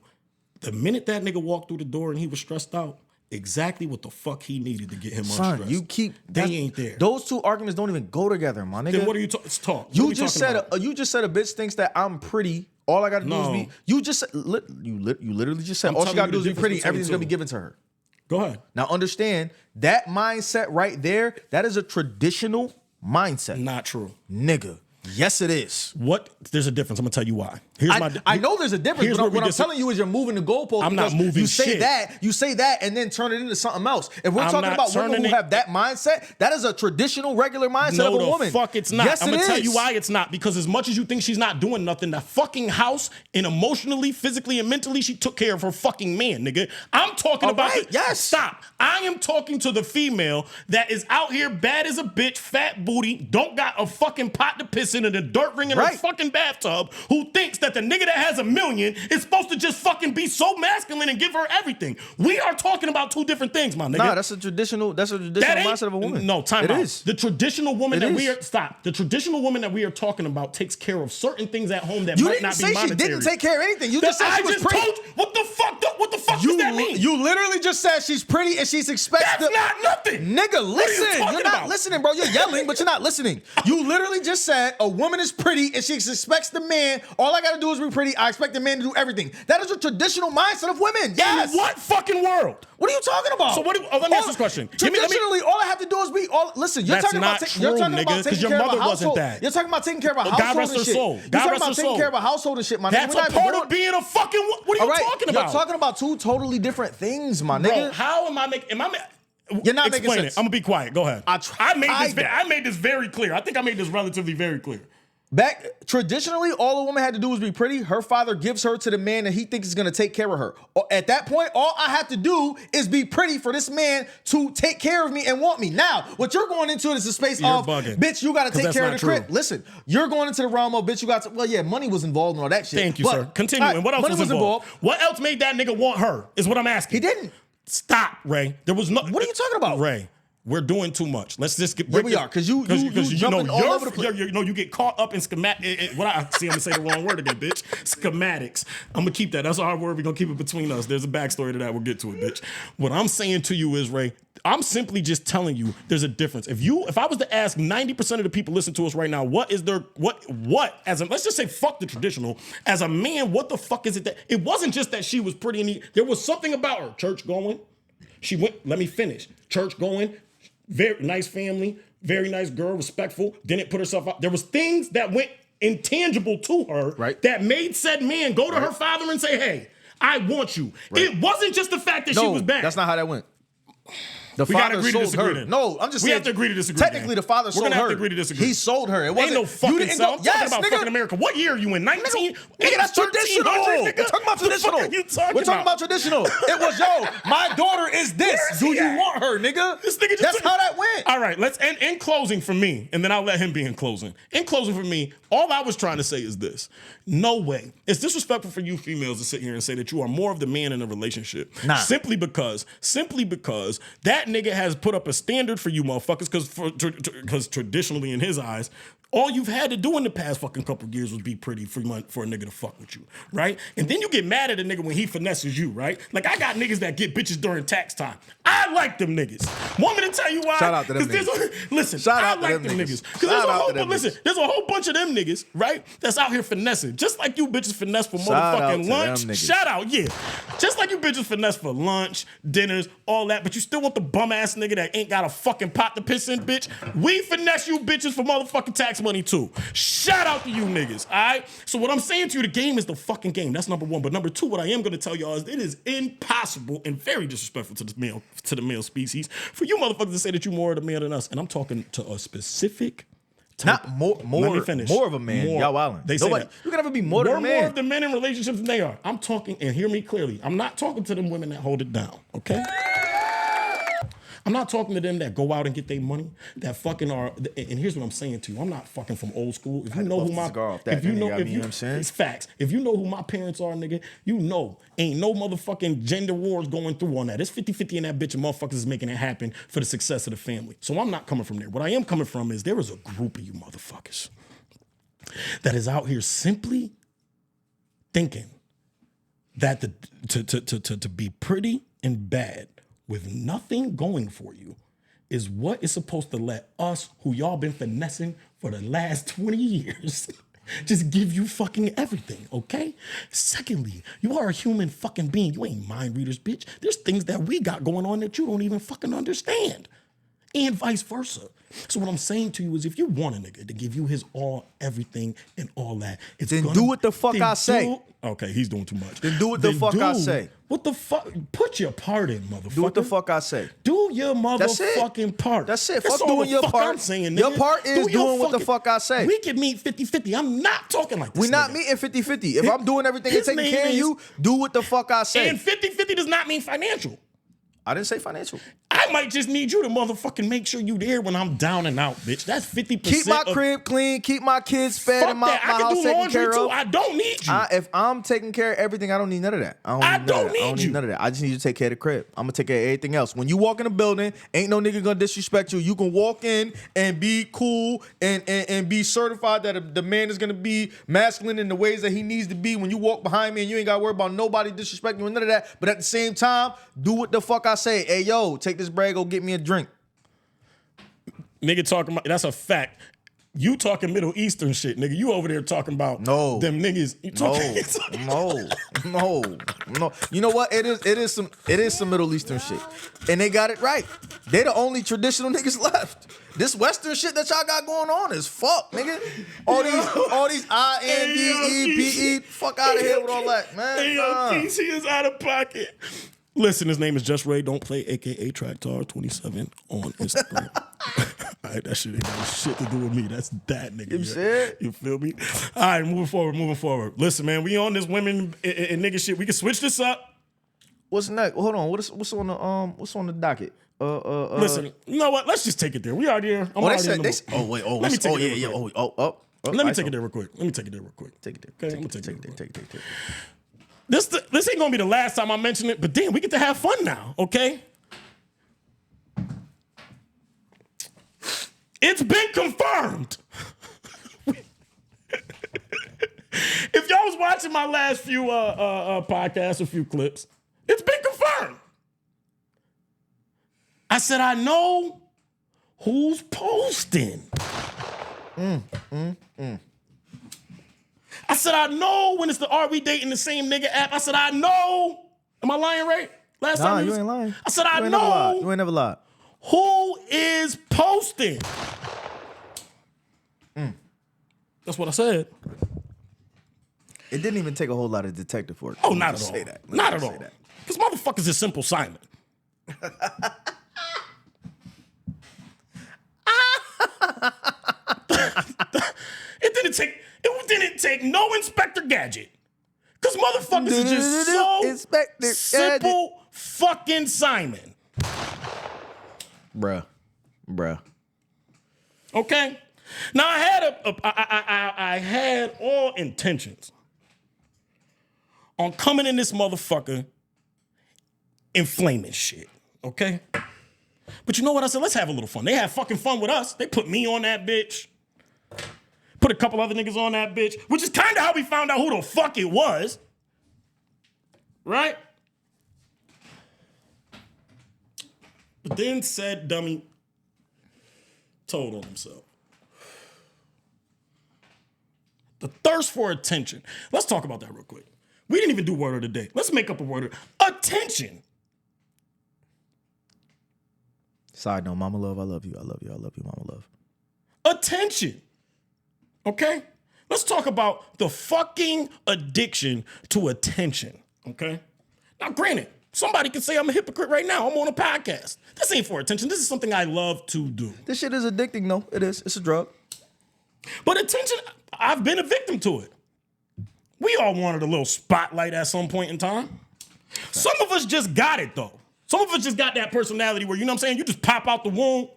the minute that nigga walked through the door and he was stressed out, exactly what the fuck he needed to get him unstressed. They ain't there. Those two arguments don't even go together, my nigga. Then what are you talking? Talk. You just said a bitch thinks that I'm pretty. All I gotta do is be. You just said, you literally just said all she gotta do is be pretty. Everything's gonna be given to her. Go ahead. Now understand that mindset right there. That is a traditional mindset. Not true, nigga. Yes, it is. What? There's a difference. I'm gonna tell you why. I know there's a difference, but what I'm telling you is you're moving the goalpost. I'm not moving shit. You say that, and then turn it into something else. If we're talking about women who have that mindset, that is a traditional, regular mindset of a woman. No, the fuck it's not. Yes, I'm gonna tell you why it's not. Because as much as you think she's not doing nothing, that fucking house, and emotionally, physically, and mentally, she took care of her fucking man, nigga. I'm talking about. Yes. Stop. I am talking to the female that is out here bad as a bitch, fat booty, don't got a fucking pot to piss in and a dirt ring in her fucking bathtub, who thinks that the nigga that has $1 million is supposed to just fucking be so masculine and give her everything. We are talking about two different things, my nigga. Nah, that's a traditional mindset of a woman. No, time out. Is. The traditional woman The traditional woman that we are talking about takes care of certain things at home that you might not be monetary. You didn't say she didn't take care of anything. You just said she was pretty. What the fuck does that mean? You literally just said she's pretty and she's expected. That's not nothing. Nigga, listen. You're not about? listening, bro. You're yelling, but you're not listening. You literally just said a woman is pretty and she expects the man. All I gotta do is be pretty. I expect the man to do everything. That is a traditional mindset of women. Yes. In what fucking world? What are you talking about? So let me ask this question. Traditionally, all I have to do is be. Listen, you're talking about taking care of a household. You're talking about taking care of a household. God rest her soul. You're talking about taking care of a household and shit, my nigga. That's a part of being a fucking. What are you talking about? You're talking about two totally different things, my nigga. Bro, how am I making? You're not making sense. I'm gonna be quiet. Go ahead. I made this very clear. I think I made this relatively very clear. Back traditionally, all a woman had to do was be pretty. Her father gives her to the man that he thinks is gonna take care of her. At that point, all I have to do is be pretty for this man to take care of me and want me. Now, what you're going into is a space of, bugging. bitch, you gotta take that's care of not the crib. true. Listen, you're going into the realm of, bitch, you got to, well, yeah, money was involved and all that shit. Thank you, but, sir. Continue. all right, And what else money was involved? involved? What else made that nigga want her? Is what I'm asking. He didn't. Stop, Ray. There was no. What are you talking about? Ray? We're doing too much. Let's just get. Here we are, because you jumping all over the place. You get caught up in schematic. What I see, I'm gonna say the wrong word again, bitch. Schematics. I'm gonna keep that. That's our word. We're gonna keep it between us. There's a backstory to that. We'll get to it, bitch. What I'm saying to you is, Ray, I'm simply just telling you there's a difference. If I was to ask 90% of the people listening to us right now, what as a, let's just say fuck the traditional, as a man, what the fuck is it that it wasn't just that she was pretty and there was something about her. Church going. She went, let me finish. Church going, very nice family, very nice girl, respectful, didn't put herself out. There was things that went intangible to her that made said man go to her father and say, hey, I want you. It wasn't just the fact that she was bad. That's not how that went. The We gotta father agree to sold disagree her. then. No, I'm just We saying. have to agree to disagree, Technically, Dan. the father We're sold gonna her. have to agree to disagree. He sold her. It Ain't wasn't no fucking you didn't sell. go. I'm Yes, talking about nigga. fucking America. What year are you in? 19? Nigga, that's traditional. 1300, We're nigga? talking about traditional. What the fuck are you talking We're talking about traditional. It was, yo, my daughter is this. Where is Do he you at? want her, nigga? This nigga just That's took- how that went. All right, let's end in closing for me, and then I'll let him be in closing. In closing for me, all I was trying to say is this. No way. It's disrespectful for you females to sit here and say that you are more of the man in a relationship. Nah. Simply because that nigga has put up a standard for you motherfuckers, because traditionally in his eyes, all you've had to do in the past fucking couple of years was be pretty for a nigga to fuck with you, right? And then you get mad at a nigga when he finesses you, right? Like, I got niggas that get bitches during tax time. I like them niggas. Want me to tell you why? Shout out to them 'Cause listen, Shout I out to like them them niggas. niggas. Because Shout out to them listen, there's a whole bunch of them niggas, right, that's out here finessing. Just like you bitches finesse for Shout out motherfucking to lunch. them niggas. Shout out, yeah. Just like you bitches finesse for lunch, dinners, all that, but you still want the bum ass nigga that ain't got a fucking pot to piss in, bitch. We finesse you bitches for motherfucking tax money too. Shout out to you niggas, all right? So what I'm saying to you, the game is the fucking game. That's number one. But number two, what I am going to tell y'all is it is impossible and very disrespectful to the male species for you motherfuckers to say that you're more of the man than us. And I'm talking to a specific type. Not more. Let me finish. More of a man. Y'all wildin'. They say Nobody, that. you can never be more than We're a man. more of the men in relationships than they are. I'm talking, and hear me clearly, I'm not talking to them women that hold it down, okay? I'm not talking to them that go out and get their money, that fucking are, and here's what I'm saying to you. I'm not fucking from old school. If you know who my, if you know, what I'm saying? It's facts. If you know who my parents are, nigga, you know, ain't no motherfucking gender wars going through on that. It's 50-50 in that bitch, and motherfuckers is making it happen for the success of the family. So I'm not coming from there. What I am coming from is there is a group of you motherfuckers that is out here simply thinking that to be pretty and bad with nothing going for you is what is supposed to let us, who y'all been finessing for the last 20 years, just give you fucking everything, okay? Secondly, you are a human fucking being. You ain't mind readers, bitch. There's things that we got going on that you don't even fucking understand. And vice versa. So what I'm saying to you is if you want a nigga to give you his all, everything, and all that, it's Then gonna, do what the fuck I say. Okay, he's doing too much. Then do what the fuck I say. What the fuck? Put your part in, motherfucker. Do what the fuck I say. Do your That's it. motherfucking part. That's it. That's Fuck all doing the your fuck part. I'm saying, Your nigga. part is Do your doing what the fuck I say. We can meet 50-50. I'm not talking like this. We not nigga. meeting 50-50. If I'm doing everything and his taking name care of is- you, do what the fuck I say. And 50-50 does not mean financial. I didn't say financial. I might just need you to motherfucking make sure you there when I'm down and out, bitch. That's 50%. Keep my of, crib clean, keep my kids fed, fuck and my that. I can house do taken laundry care too. of. I don't need you. If I'm taking care of everything, I don't need none of that. I don't need none of that. I just need you to take care of the crib. I'm gonna take care of everything else. When you walk in a building, ain't no nigga gonna disrespect you. You can walk in and be cool and be certified that the man is gonna be masculine in the ways that he needs to be. When you walk behind me and you ain't gotta worry about nobody disrespecting you and none of that. But at the same time, do what the fuck I say. Hey yo, take this bread, go get me a drink. Nigga talking about, that's a fact. You talking Middle Eastern shit, nigga. You over there talking about them niggas. You talking, No. You know what? It is some Middle Eastern shit. And they got it right. They the only traditional niggas left. This Western shit that y'all got going on is fuck, nigga. All these I-N-D-E-P-E. Fuck out of here with all that, man. Hey, yo, DC is out of pocket. Listen, his name is Just Ray. Don't play, a.k.a. Tracktar27 on Instagram. right, that shit ain't got shit to do with me. That's that nigga. You said? You feel me? All right, moving forward. Listen, man, we on this women and nigga shit. We can switch this up. What's next? Hold on. What's on the docket? Listen, you know what? Let's just take it there. We already here. Oh, wait. Oh, Let me take oh, it yeah. real quick. Let me take it there real quick. Take it there. Okay, I'm gonna take it. Take it. This ain't gonna be the last time I mention it, but damn, we get to have fun now, okay? It's been confirmed. If y'all was watching my last few podcasts, a few clips, it's been confirmed. I said, I know who's posting. I said, I know when it's the Are We Dating the Same Nigga app. I said, I know. Am I lying, right? Last time you ain't lying. I said, I You know ain't never lied. who is posting. That's what I said. It didn't even take a whole lot of detective work. Oh, not at all. Say that. Not at all. Because motherfuckers is Simple Simon. It didn't take no Inspector Gadget. Because motherfuckers is just so Inspector Simple fucking Simon. Bruh. Okay? Now I had all intentions on coming in this motherfucker inflaming shit. Okay? But you know what I said? Let's have a little fun. They had fucking fun with us. They put me on that bitch. Put a couple other niggas on that bitch, which is kind of how we found out who the fuck it was. Right? But then said dummy told on himself. The thirst for attention. Let's talk about that real quick. We didn't even do word of the day. Let's make up a word of attention. Side note, Mama Love, I love you, Mama Love. Attention. Okay? Let's talk about the fucking addiction to attention. Okay? Now, granted, somebody can say I'm a hypocrite right now. I'm on a podcast. This ain't for attention. This is something I love to do. This shit is addicting, though. It is. It's a drug. But attention, I've been a victim to it. We all wanted a little spotlight at some point in time. Some of us just got it, though. Some of us just got that personality where, you know what I'm saying? You just pop out the womb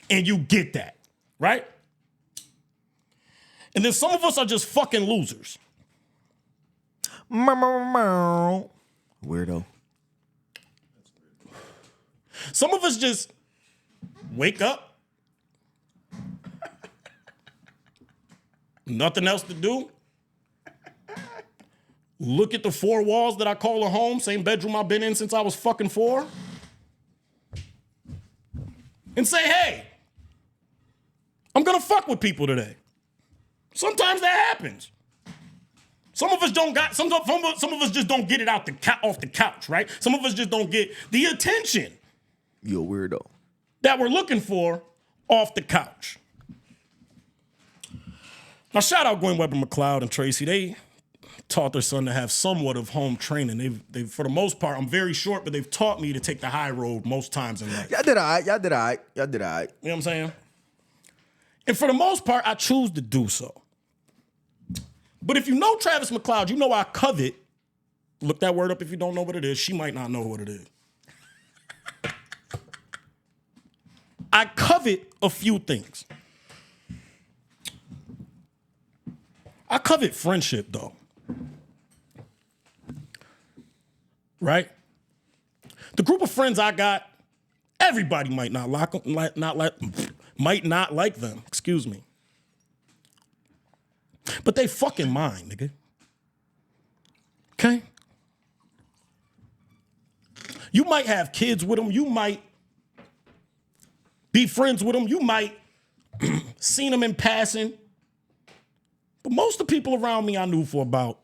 and you get that, right? And then some of us are just fucking losers. Weirdo. Some of us just wake up, nothing else to do, look at the four walls that I call a home, same bedroom I've been in since I was fucking 4, and say, hey, I'm gonna fuck with people today. Sometimes that happens. Some of us don't got, some of us just don't get it off the couch, right? Some of us just don't get the attention You a weirdo. that we're looking for off the couch. Now, shout out Gwen Weber McLeod and Tracy. They taught their son to have somewhat of home training. They've for the most part, I'm very short, but they've taught me to take the high road most times in life. Y'all did all right. You know what I'm saying? And for the most part, I choose to do so. But if you know Travis McLeod, you know I covet. Look that word up if you don't know what it is. She might not know what it is. I covet a few things. I covet friendship, though. Right? The group of friends I got, everybody might not like them. Excuse me. But they fucking mine, nigga. Okay? You might have kids with them. You might be friends with them. You might seen them in passing. But most of the people around me I knew for about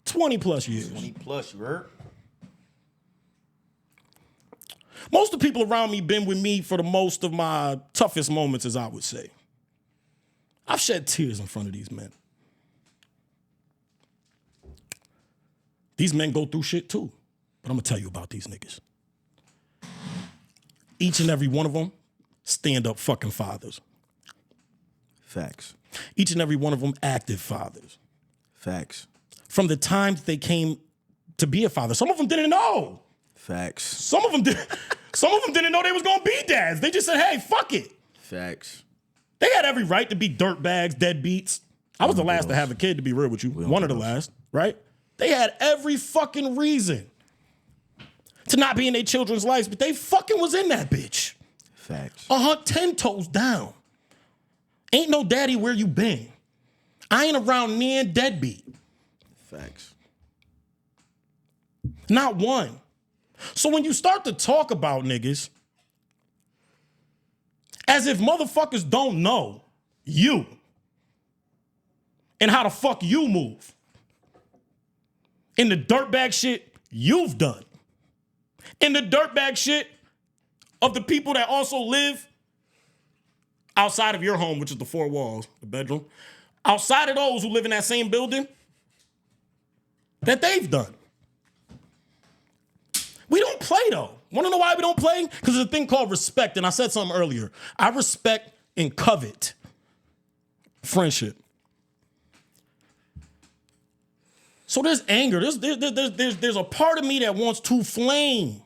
20 plus years. 20 plus, you heard? Most of the people around me been with me for the most of my toughest moments, as I would say. I've shed tears in front of these men. These men go through shit too. But I'm going to tell you about these niggas. Each and every one of them stand-up fucking fathers. Facts. Each and every one of them active fathers. Facts. From the time they came to be a father. Some of them didn't know. Facts. Some of them didn't know they was gonna be dads. They just said, hey, fuck it. Facts. They had every right to be dirtbags, deadbeats. I was the last to have a kid, to be real with you. One of the last, right? They had every fucking reason to not be in their children's lives, but they fucking was in that bitch. Facts. 10 toes down. Ain't no daddy where you been. I ain't around near deadbeat. Facts. Not one. So when you start to talk about niggas as if motherfuckers don't know you and how the fuck you move in the dirtbag shit you've done, in the dirtbag shit of the people that also live outside of your home, which is the four walls, the bedroom, outside of those who live in that same building, that they've done. We don't play though. Want to know why we don't play? Because there's a thing called respect, and I said something earlier. I respect and covet friendship. So there's anger. There's a part of me that wants to flame.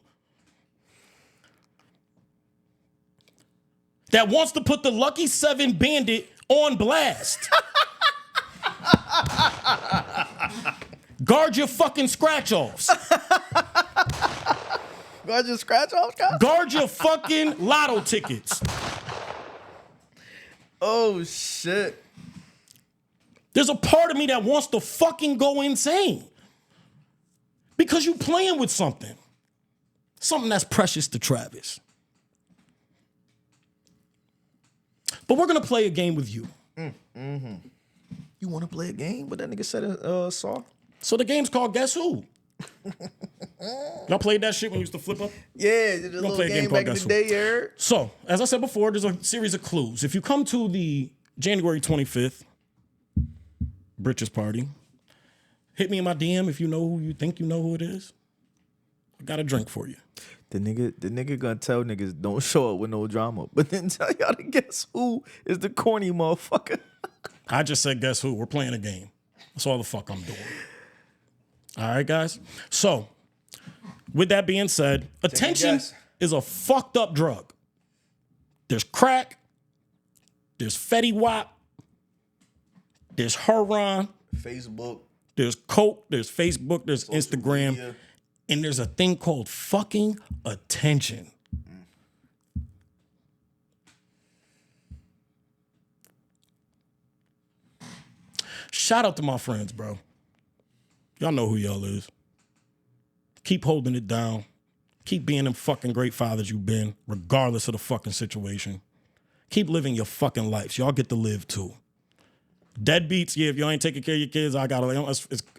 That wants to put the Lucky 7 Bandit on blast. Guard your fucking scratch-offs. Guard your scratch-offs, guys? Guard your fucking lotto tickets. Oh, shit. There's a part of me that wants to fucking go insane. Because you playing with something. Something that's precious to Travis. But we're going to play a game with you. Mm-hmm. You want to play a game? But that nigga said saw. So the game's called Guess Who? Y'all played that shit when you used to flip up? Yeah, the little play a game game back in called the Guess day, you heard? So, as I said before, there's a series of clues. If you come to the January 25th Britches party, hit me in my DM if you know who you think you know who it is. I got a drink for you. The nigga gonna tell niggas don't show up with no drama, but then tell y'all to guess who is the corny motherfucker. I just said guess who. We're playing a game. That's all the fuck I'm doing. All right, guys? So, with that being said, attention is a fucked up drug. There's crack. There's Fetty Wap. There's Heron. Facebook. There's Coke. There's Facebook. There's Instagram. Media. And there's a thing called fucking attention. Shout out to my friends, bro. Y'all know who y'all is. Keep holding it down. Keep being them fucking great fathers you've been, regardless of the fucking situation. Keep living your fucking lives. Y'all get to live too. Deadbeats, yeah, if you ain't taking care of your kids, I gotta,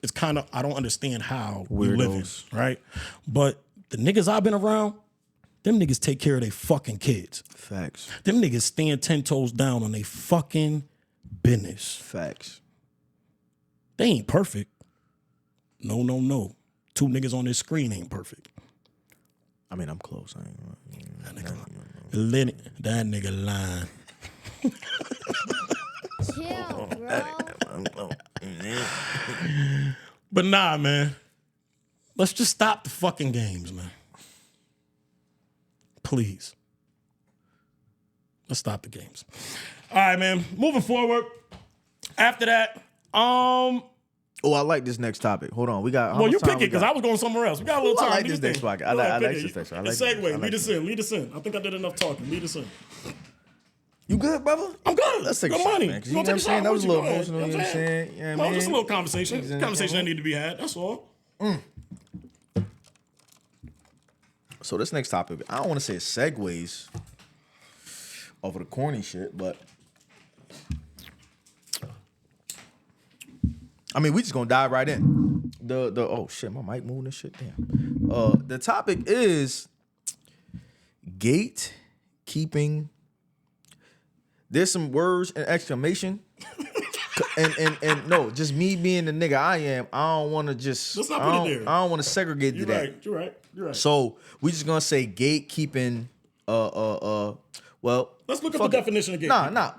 it's kind of, I don't understand how you living, right? But the niggas I've been around, them niggas take care of their fucking kids. Facts. Them niggas stand 10 toes down on their fucking business. Facts. They ain't perfect. No. Two niggas on this screen ain't perfect. I mean, I'm close. I ain't That nigga lying. Chill, bro. But nah, man. Let's just stop the fucking games, man. Please. Let's stop the games. All right, man. Moving forward. After that, Oh, I like this next topic. Hold on, we got. well, you pick it because I was going somewhere else. We got a little time. I like this next topic. I like this next one. Segue. Lead us in. I think I did enough talking. Lead us in. You good, brother? I'm good. Let's take a Good shot, money. man. 'Cause You you know gonna what I'm take a saying? shot? That was a What little you emotional. You know what I'm saying? You know what I mean? Just a little conversation. Conversation that need to be had. That's all. So this next topic, I don't want to say it segues off of the corny shit, but I mean, we just gonna dive right in. The oh shit, my mic moving and shit. Damn. The topic is gatekeeping. There's some words and exclamation. and no, just me being the nigga I am, I don't want to just. Let's not put it there. I don't want to segregate to that. You're right. So we just gonna say gatekeeping Well, Let's look up fuck the it. definition of gatekeeping. Nah.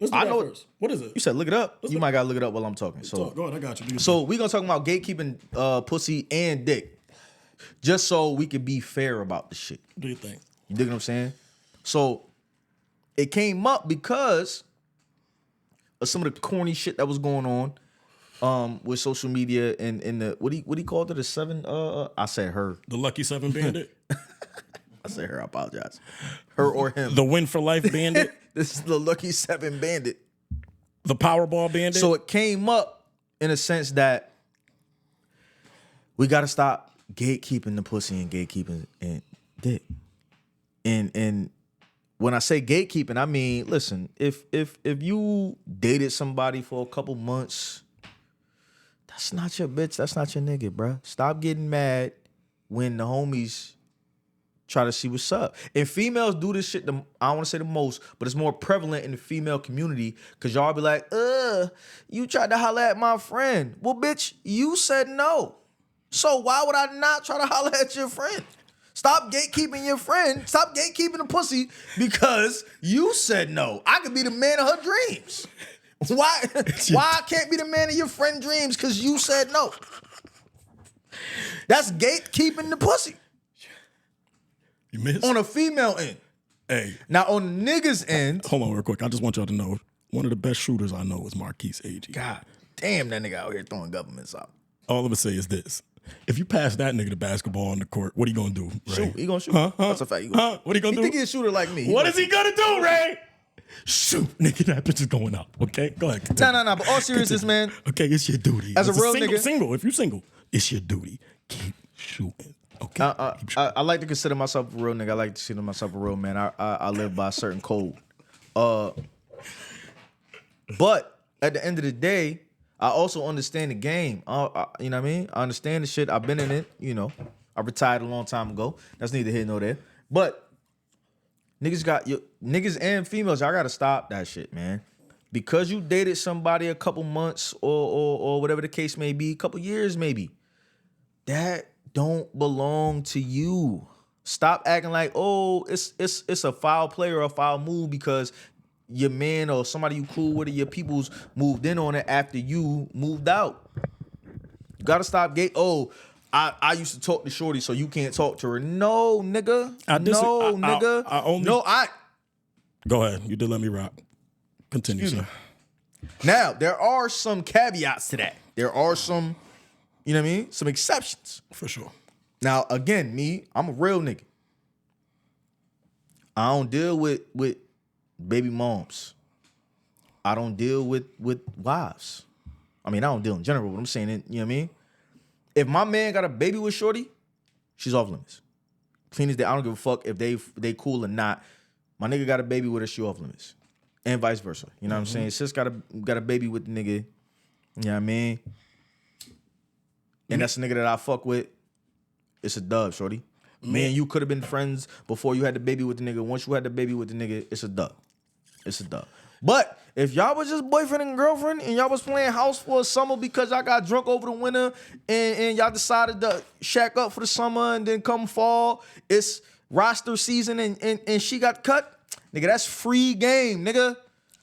Let's do I that know first. What is it? You said look it up. Let's You look- might gotta look it up while I'm talking. So Go ahead, I got you. Do your So thing. we gonna talk about gatekeeping pussy and dick. Just so we can be fair about the shit. Do your thing. You dig what I'm saying? So it came up because of some of the corny shit that was going on with social media and the what he called it, the seven I said her. The Lucky 7 Bandit. I said her, I apologize. Her or him. The Win for Life Bandit. This is the Lucky 7 Bandit. The Powerball Bandit. So it came up in a sense that we got to stop gatekeeping the pussy and gatekeeping and dick. And when I say gatekeeping, I mean, listen, if you dated somebody for a couple months, that's not your bitch. That's not your nigga, bruh. Stop getting mad when the homies try to see what's up. And females do this shit, I don't want to say the most, but it's more prevalent in the female community because y'all be like, you tried to holler at my friend. Well, bitch, you said no. So why would I not try to holler at your friend? Stop gatekeeping your friend. Stop gatekeeping the pussy because you said no. I could be the man of her dreams. Why I can't be the man of your friend's dreams because you said no? That's gatekeeping the pussy. You missed? On a female end. Hey, Now on the niggas end, hold on real quick. I just want y'all to know, one of the best shooters I know is Marquise Agee. God damn, that nigga out here throwing governments out. All I'm going to say is this. If you pass that nigga the basketball on the court, what are you going to do, Ray? Shoot, he gonna shoot. Huh? That's a fact. He gonna shoot. What are you going He to do? think he a shooter like me. What is he going to do, Ray? Shoot, nigga, that bitch is going up, okay? Go ahead. Continue. No, but all seriousness, man. Okay, it's your duty. As a It's real single, nigga- single, if you're single, it's your duty. Keep shooting, okay? Keep shooting. I like to consider myself a real nigga. I like to consider myself a real man. I live by a certain code. But at the end of the day, I also understand the game. You know what I mean? I understand the shit. I've been in it. You know, I retired a long time ago. That's neither here nor there. But niggas and females, y'all gotta stop that shit, man. Because you dated somebody a couple months or whatever the case may be, a couple years maybe, that don't belong to you. Stop acting like, oh, it's a foul play or a foul move because your man or somebody you cool with or your peoples moved in on it after you moved out. You gotta stop I used to talk to Shorty, so you can't talk to her. No, nigga. Nigga. Go ahead. You did let me rock. Continue, sir. Now, there are some caveats to that. There are some, you know what I mean? Some exceptions. For sure. Now, again, I'm a real nigga. I don't deal with baby moms. I don't deal with wives. I mean, I don't deal in general, but I'm saying it, you know what I mean? If my man got a baby with Shorty, she's off limits. Clean as day. I don't give a fuck if they cool or not. My nigga got a baby with her, she off limits. And vice versa. You know what I'm saying? Sis got a baby with the nigga. You know what I mean? And that's a nigga that I fuck with. It's a dub, Shorty. Me and you could have been friends before you had the baby with the nigga. Once you had the baby with the nigga, it's a dub. It's a dub. But if y'all was just boyfriend and girlfriend and y'all was playing house for a summer because y'all got drunk over the winter and y'all decided to shack up for the summer and then come fall, it's roster season and she got cut, nigga, that's free game, nigga.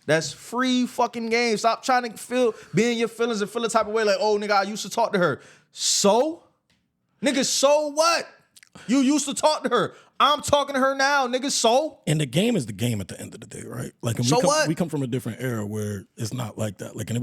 That's free fucking game. Stop trying to be in your feelings and feel the type of way like, oh, nigga, I used to talk to her. So? Nigga, so what? You used to talk to her. I'm talking to her now, nigga, so? And the game is the game at the end of the day, right? Like, and So what? we come from a different era where it's not like that. Like, and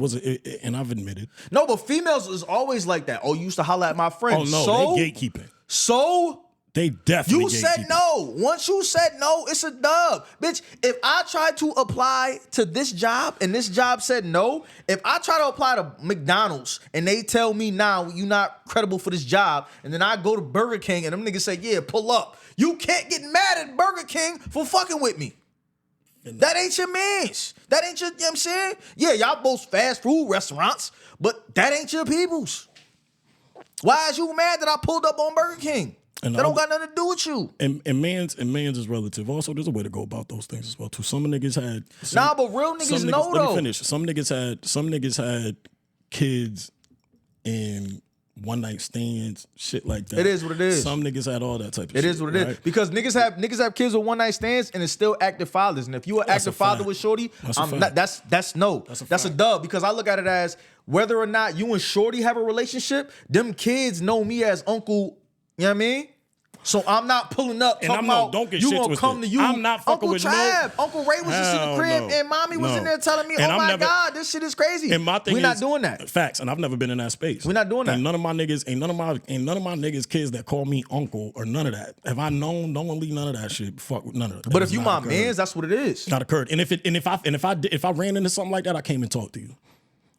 and I've admitted. No, but females is always like that. Oh, you used to holler at my friend. Oh, no, so? they gatekeeping. So? They definitely You said no. Once you said no, it's a dub. Bitch, if I try to apply to this job and this job said no, if I try to apply to McDonald's and they tell me now you not credible for this job, and then I go to Burger King and them niggas say, yeah, pull up. You can't get mad at Burger King for fucking with me. That ain't your mans. That ain't your, you know what I'm saying? Yeah, y'all both fast food restaurants, but that ain't your peoples. Why is you mad that I pulled up on Burger King? And that don't got nothing to do with you. And man's is relative. Also, there's a way to go about those things as well too. Some niggas had but real niggas know Let though. me finish. Some niggas had kids and one night stands, shit like that. It is what it is. Some niggas had all that type of shit. It is what it is. Because niggas have kids with one night stands and it's still active fathers. And if you an active father fact. with shorty, That's a I'm fact. not, that's no. That's a fact. dub. Because I look at it as whether or not you and shorty have a relationship, them kids know me as uncle. You know what I mean? So I'm not pulling up And talking I'm no- about don't get you shit gonna twisted. come to you. I'm not fucking Uncle with Trav, Uncle Ray was just in the Hell crib no. and mommy was in there telling me, And oh I'm my never- God, this shit is crazy. And my thing We're is, not doing that. Facts, and I've never been in that space. We're not doing that. Ain't none of my niggas kids that call me uncle or none of that. Have I known knowingly none of that shit? Fuck with none of that. But That if has you not my occurred. mans, that's what it is. Not occurred. And if I ran into something like that, I came and talked to you.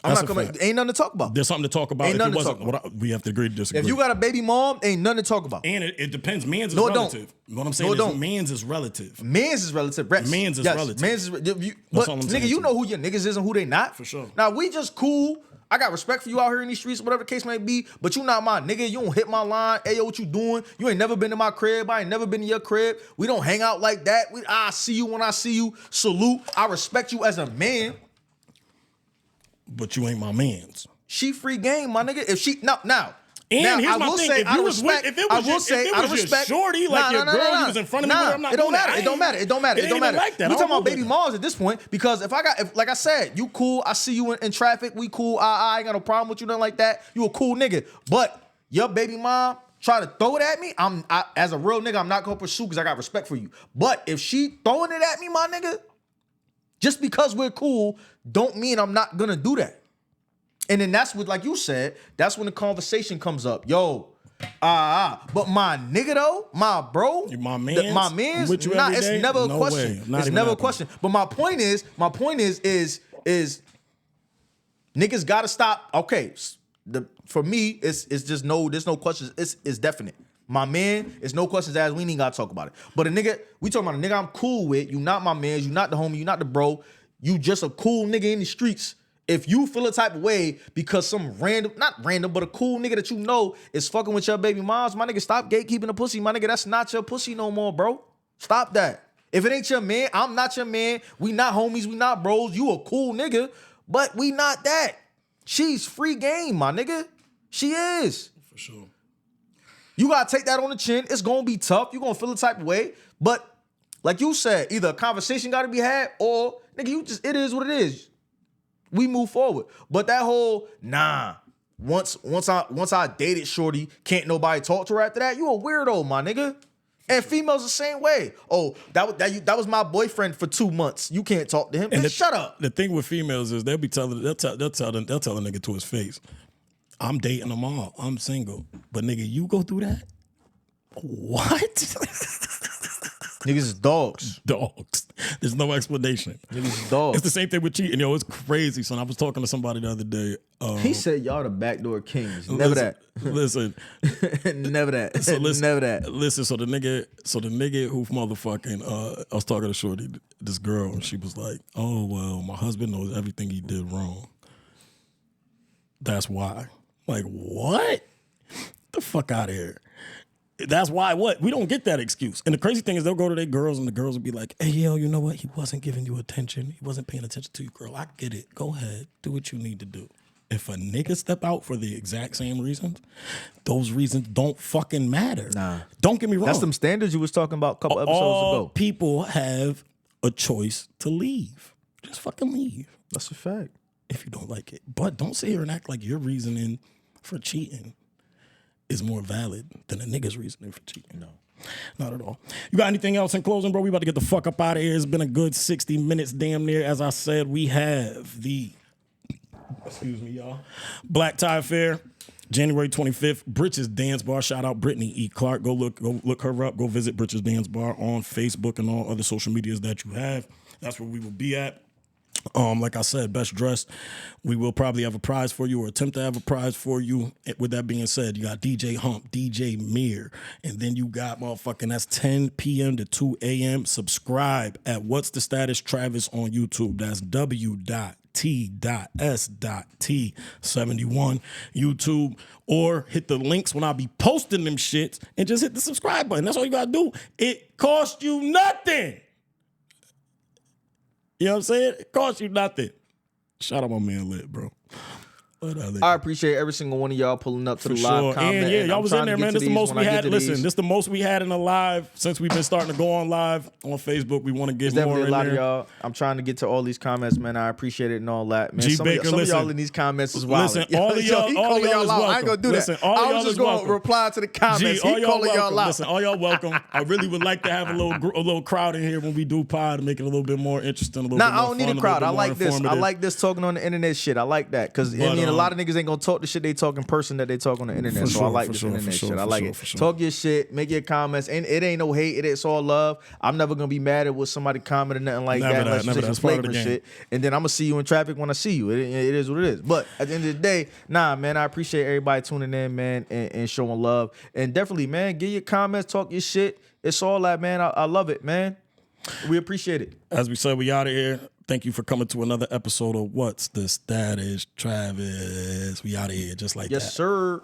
I'm That's not a coming. fact. Ain't nothing to talk about. There's something to talk about. Ain't If nothing it to wasn't, talk we have to agree to disagree. If you got a baby mom, ain't nothing to talk about. and it depends. Man's is No, it don't. relative. What I'm saying No, it is don't. man's is relative. Mans is relative. Rest. Mans is Yes, relative. Mans is but all I'm nigga, saying you to know you. who your niggas is and who they not. For sure. Now we just cool. I got respect for you out here in these streets, whatever the case may be. But you not my nigga. You don't hit my line. Hey, yo, what you doing? You ain't never been to my crib. I ain't never been to your crib. We don't hang out like that. I see you when I see you. Salute. I respect you as a man. But you ain't my man's. She free game, my nigga. If she now. And now, here's I my will thing. say, If out you of was respect, with, if it I was will your, say, if it out was of your respect, shorty, like your girl, you was in front of me, I'm not it don't doing matter. that. It don't matter. It don't matter. It It don't ain't matter. even like that. We I talking don't about do baby that. moms at this point because if like I said, you cool. I see you in traffic. We cool. I ain't got no problem with you. Nothing like that. You a cool nigga. But your baby mom try to throw it at me. I as a real nigga, I'm not gonna pursue because I got respect for you. But if she throwing it at me, my nigga, just because we're cool, don't mean I'm not gonna do that. And then that's what, like you said, that's when the conversation comes up. Yo, but my nigga though, my bro, My mans? my man's, With you nah, every it's day? never a No question. way. Not It's even never a happening. question. But my point is niggas gotta stop. Okay, for me, it's just there's no questions. It's definite. My man, it's no questions asked. We ain't gotta talk about it. But a nigga, we talking about a nigga I'm cool with. You not my man. You not the homie. You not the bro. You just a cool nigga in the streets. If you feel a type of way because some not random, but a cool nigga that you know is fucking with your baby moms, my nigga, stop gatekeeping the pussy. My nigga, that's not your pussy no more, bro. Stop that. If it ain't your man, I'm not your man. We not homies. We not bros. You a cool nigga, but we not that. She's free game, my nigga. She is. For sure. You gotta take that on the chin. It's gonna be tough. You gonna feel a type of way. But like you said, either a conversation gotta be had or nigga, it is what it is. We move forward. But that whole once I dated shorty, can't nobody talk to her after that. You a weirdo, my nigga. And females the same way. Oh, that was my boyfriend for 2 months. You can't talk to him. And Bitch, shut up. The thing with females is they'll tell a nigga to his face, I'm dating them all. I'm single. But nigga, you go through that? What? Niggas is dogs. Dogs. There's no explanation. Niggas is dogs. It's the same thing with cheating. Yo, it's crazy, son. I was talking to somebody the other day. He said y'all the backdoor kings. Never that. Listen. Never that. So listen, Never that. Listen, so the nigga who motherfucking I was talking to shorty, this girl, and she was like, "Oh well, my husband knows everything he did wrong. That's why." Like, what? The fuck out of here. That's why what? We don't get that excuse. And the crazy thing is they'll go to their girls and the girls will be like, hey, yo, you know what? He wasn't giving you attention. He wasn't paying attention to you, girl. I get it. Go ahead. Do what you need to do. If a nigga step out for the exact same reasons, those reasons don't fucking matter. Nah. Don't get me wrong. That's them standards you was talking about a couple episodes All ago. people have a choice to leave. Just fucking leave That's a fact. if you don't like it. But don't sit here and act like your reasoning for cheating is more valid than a nigga's reasoning for cheating. No, not at all. You got anything else in closing, bro? We about to get the fuck up out of here. It's been a good 60 minutes, damn near. As I said, we have the, excuse me, y'all, Black Tie Fair, January 25th, Britches Dance Bar. Shout out Brittany E. Clark. Go look her up. Go visit Britches Dance Bar on Facebook and all other social medias that you have. That's where we will be at. Like I said, best dressed. We will probably have a prize for you or attempt to have a prize for you. With that being said, you got DJ Hump, DJ Mir, and then you got motherfucking, that's 10 p.m. to 2 a.m. Subscribe at What's the Status Travis on YouTube. That's W.T.S.T71 YouTube, or hit the links when I be posting them shits and just hit the subscribe button. That's all you gotta do. It costs you nothing. You know what I'm saying? It costs you nothing. Shout out my man Lit, bro. I appreciate every single one of y'all pulling up to the live comment. And yeah, y'all I'm was in trying to there, get man. to This the these most when we I get had. to Listen, these. this the most we had in a live since we've been starting to go on live on Facebook. We want to get There's more definitely in a lot there. of y'all. I'm trying to get to all these comments, man. I appreciate it and all that, man. G. Some, Baker, some of listen. y'all in these comments is wild. Listen, all of y'all, he all of calling y'all is out. I welcome. ain't gonna do Listen, that. all I y'all was is just gonna welcome. reply to the comments. G, all He y'all calling welcome. y'all out. Listen, all y'all welcome. I really would like to have a little crowd in here when we do pod to make it a little bit more interesting, a little bit more Nah, I don't need fun, a crowd. little I bit like more this. I informative. like this talking on the internet shit. I like that because But, a lot of niggas ain't gonna talk the shit they talk in person that they talk on the internet. For So sure, I like for this sure, internet for sure, shit. I for like sure, it. for sure. Talk your shit, make your comments, and it ain't no hate. It's all love. I'm never gonna be mad at what somebody comment or nothing like Never that. that, Unless never you that. say It's some part of the flagrant game. shit, and then I'm gonna see you in traffic when I see you. It is what it is. But at the end of the day, nah, man, I appreciate everybody tuning in, man, and showing love. And definitely, man, give your comments, talk your shit. It's all that, man. I love it, man. We appreciate it. As we said, we out of here. Thank you for coming to another episode of What's the Status, Travis. We out of here just like that. Yes, sir.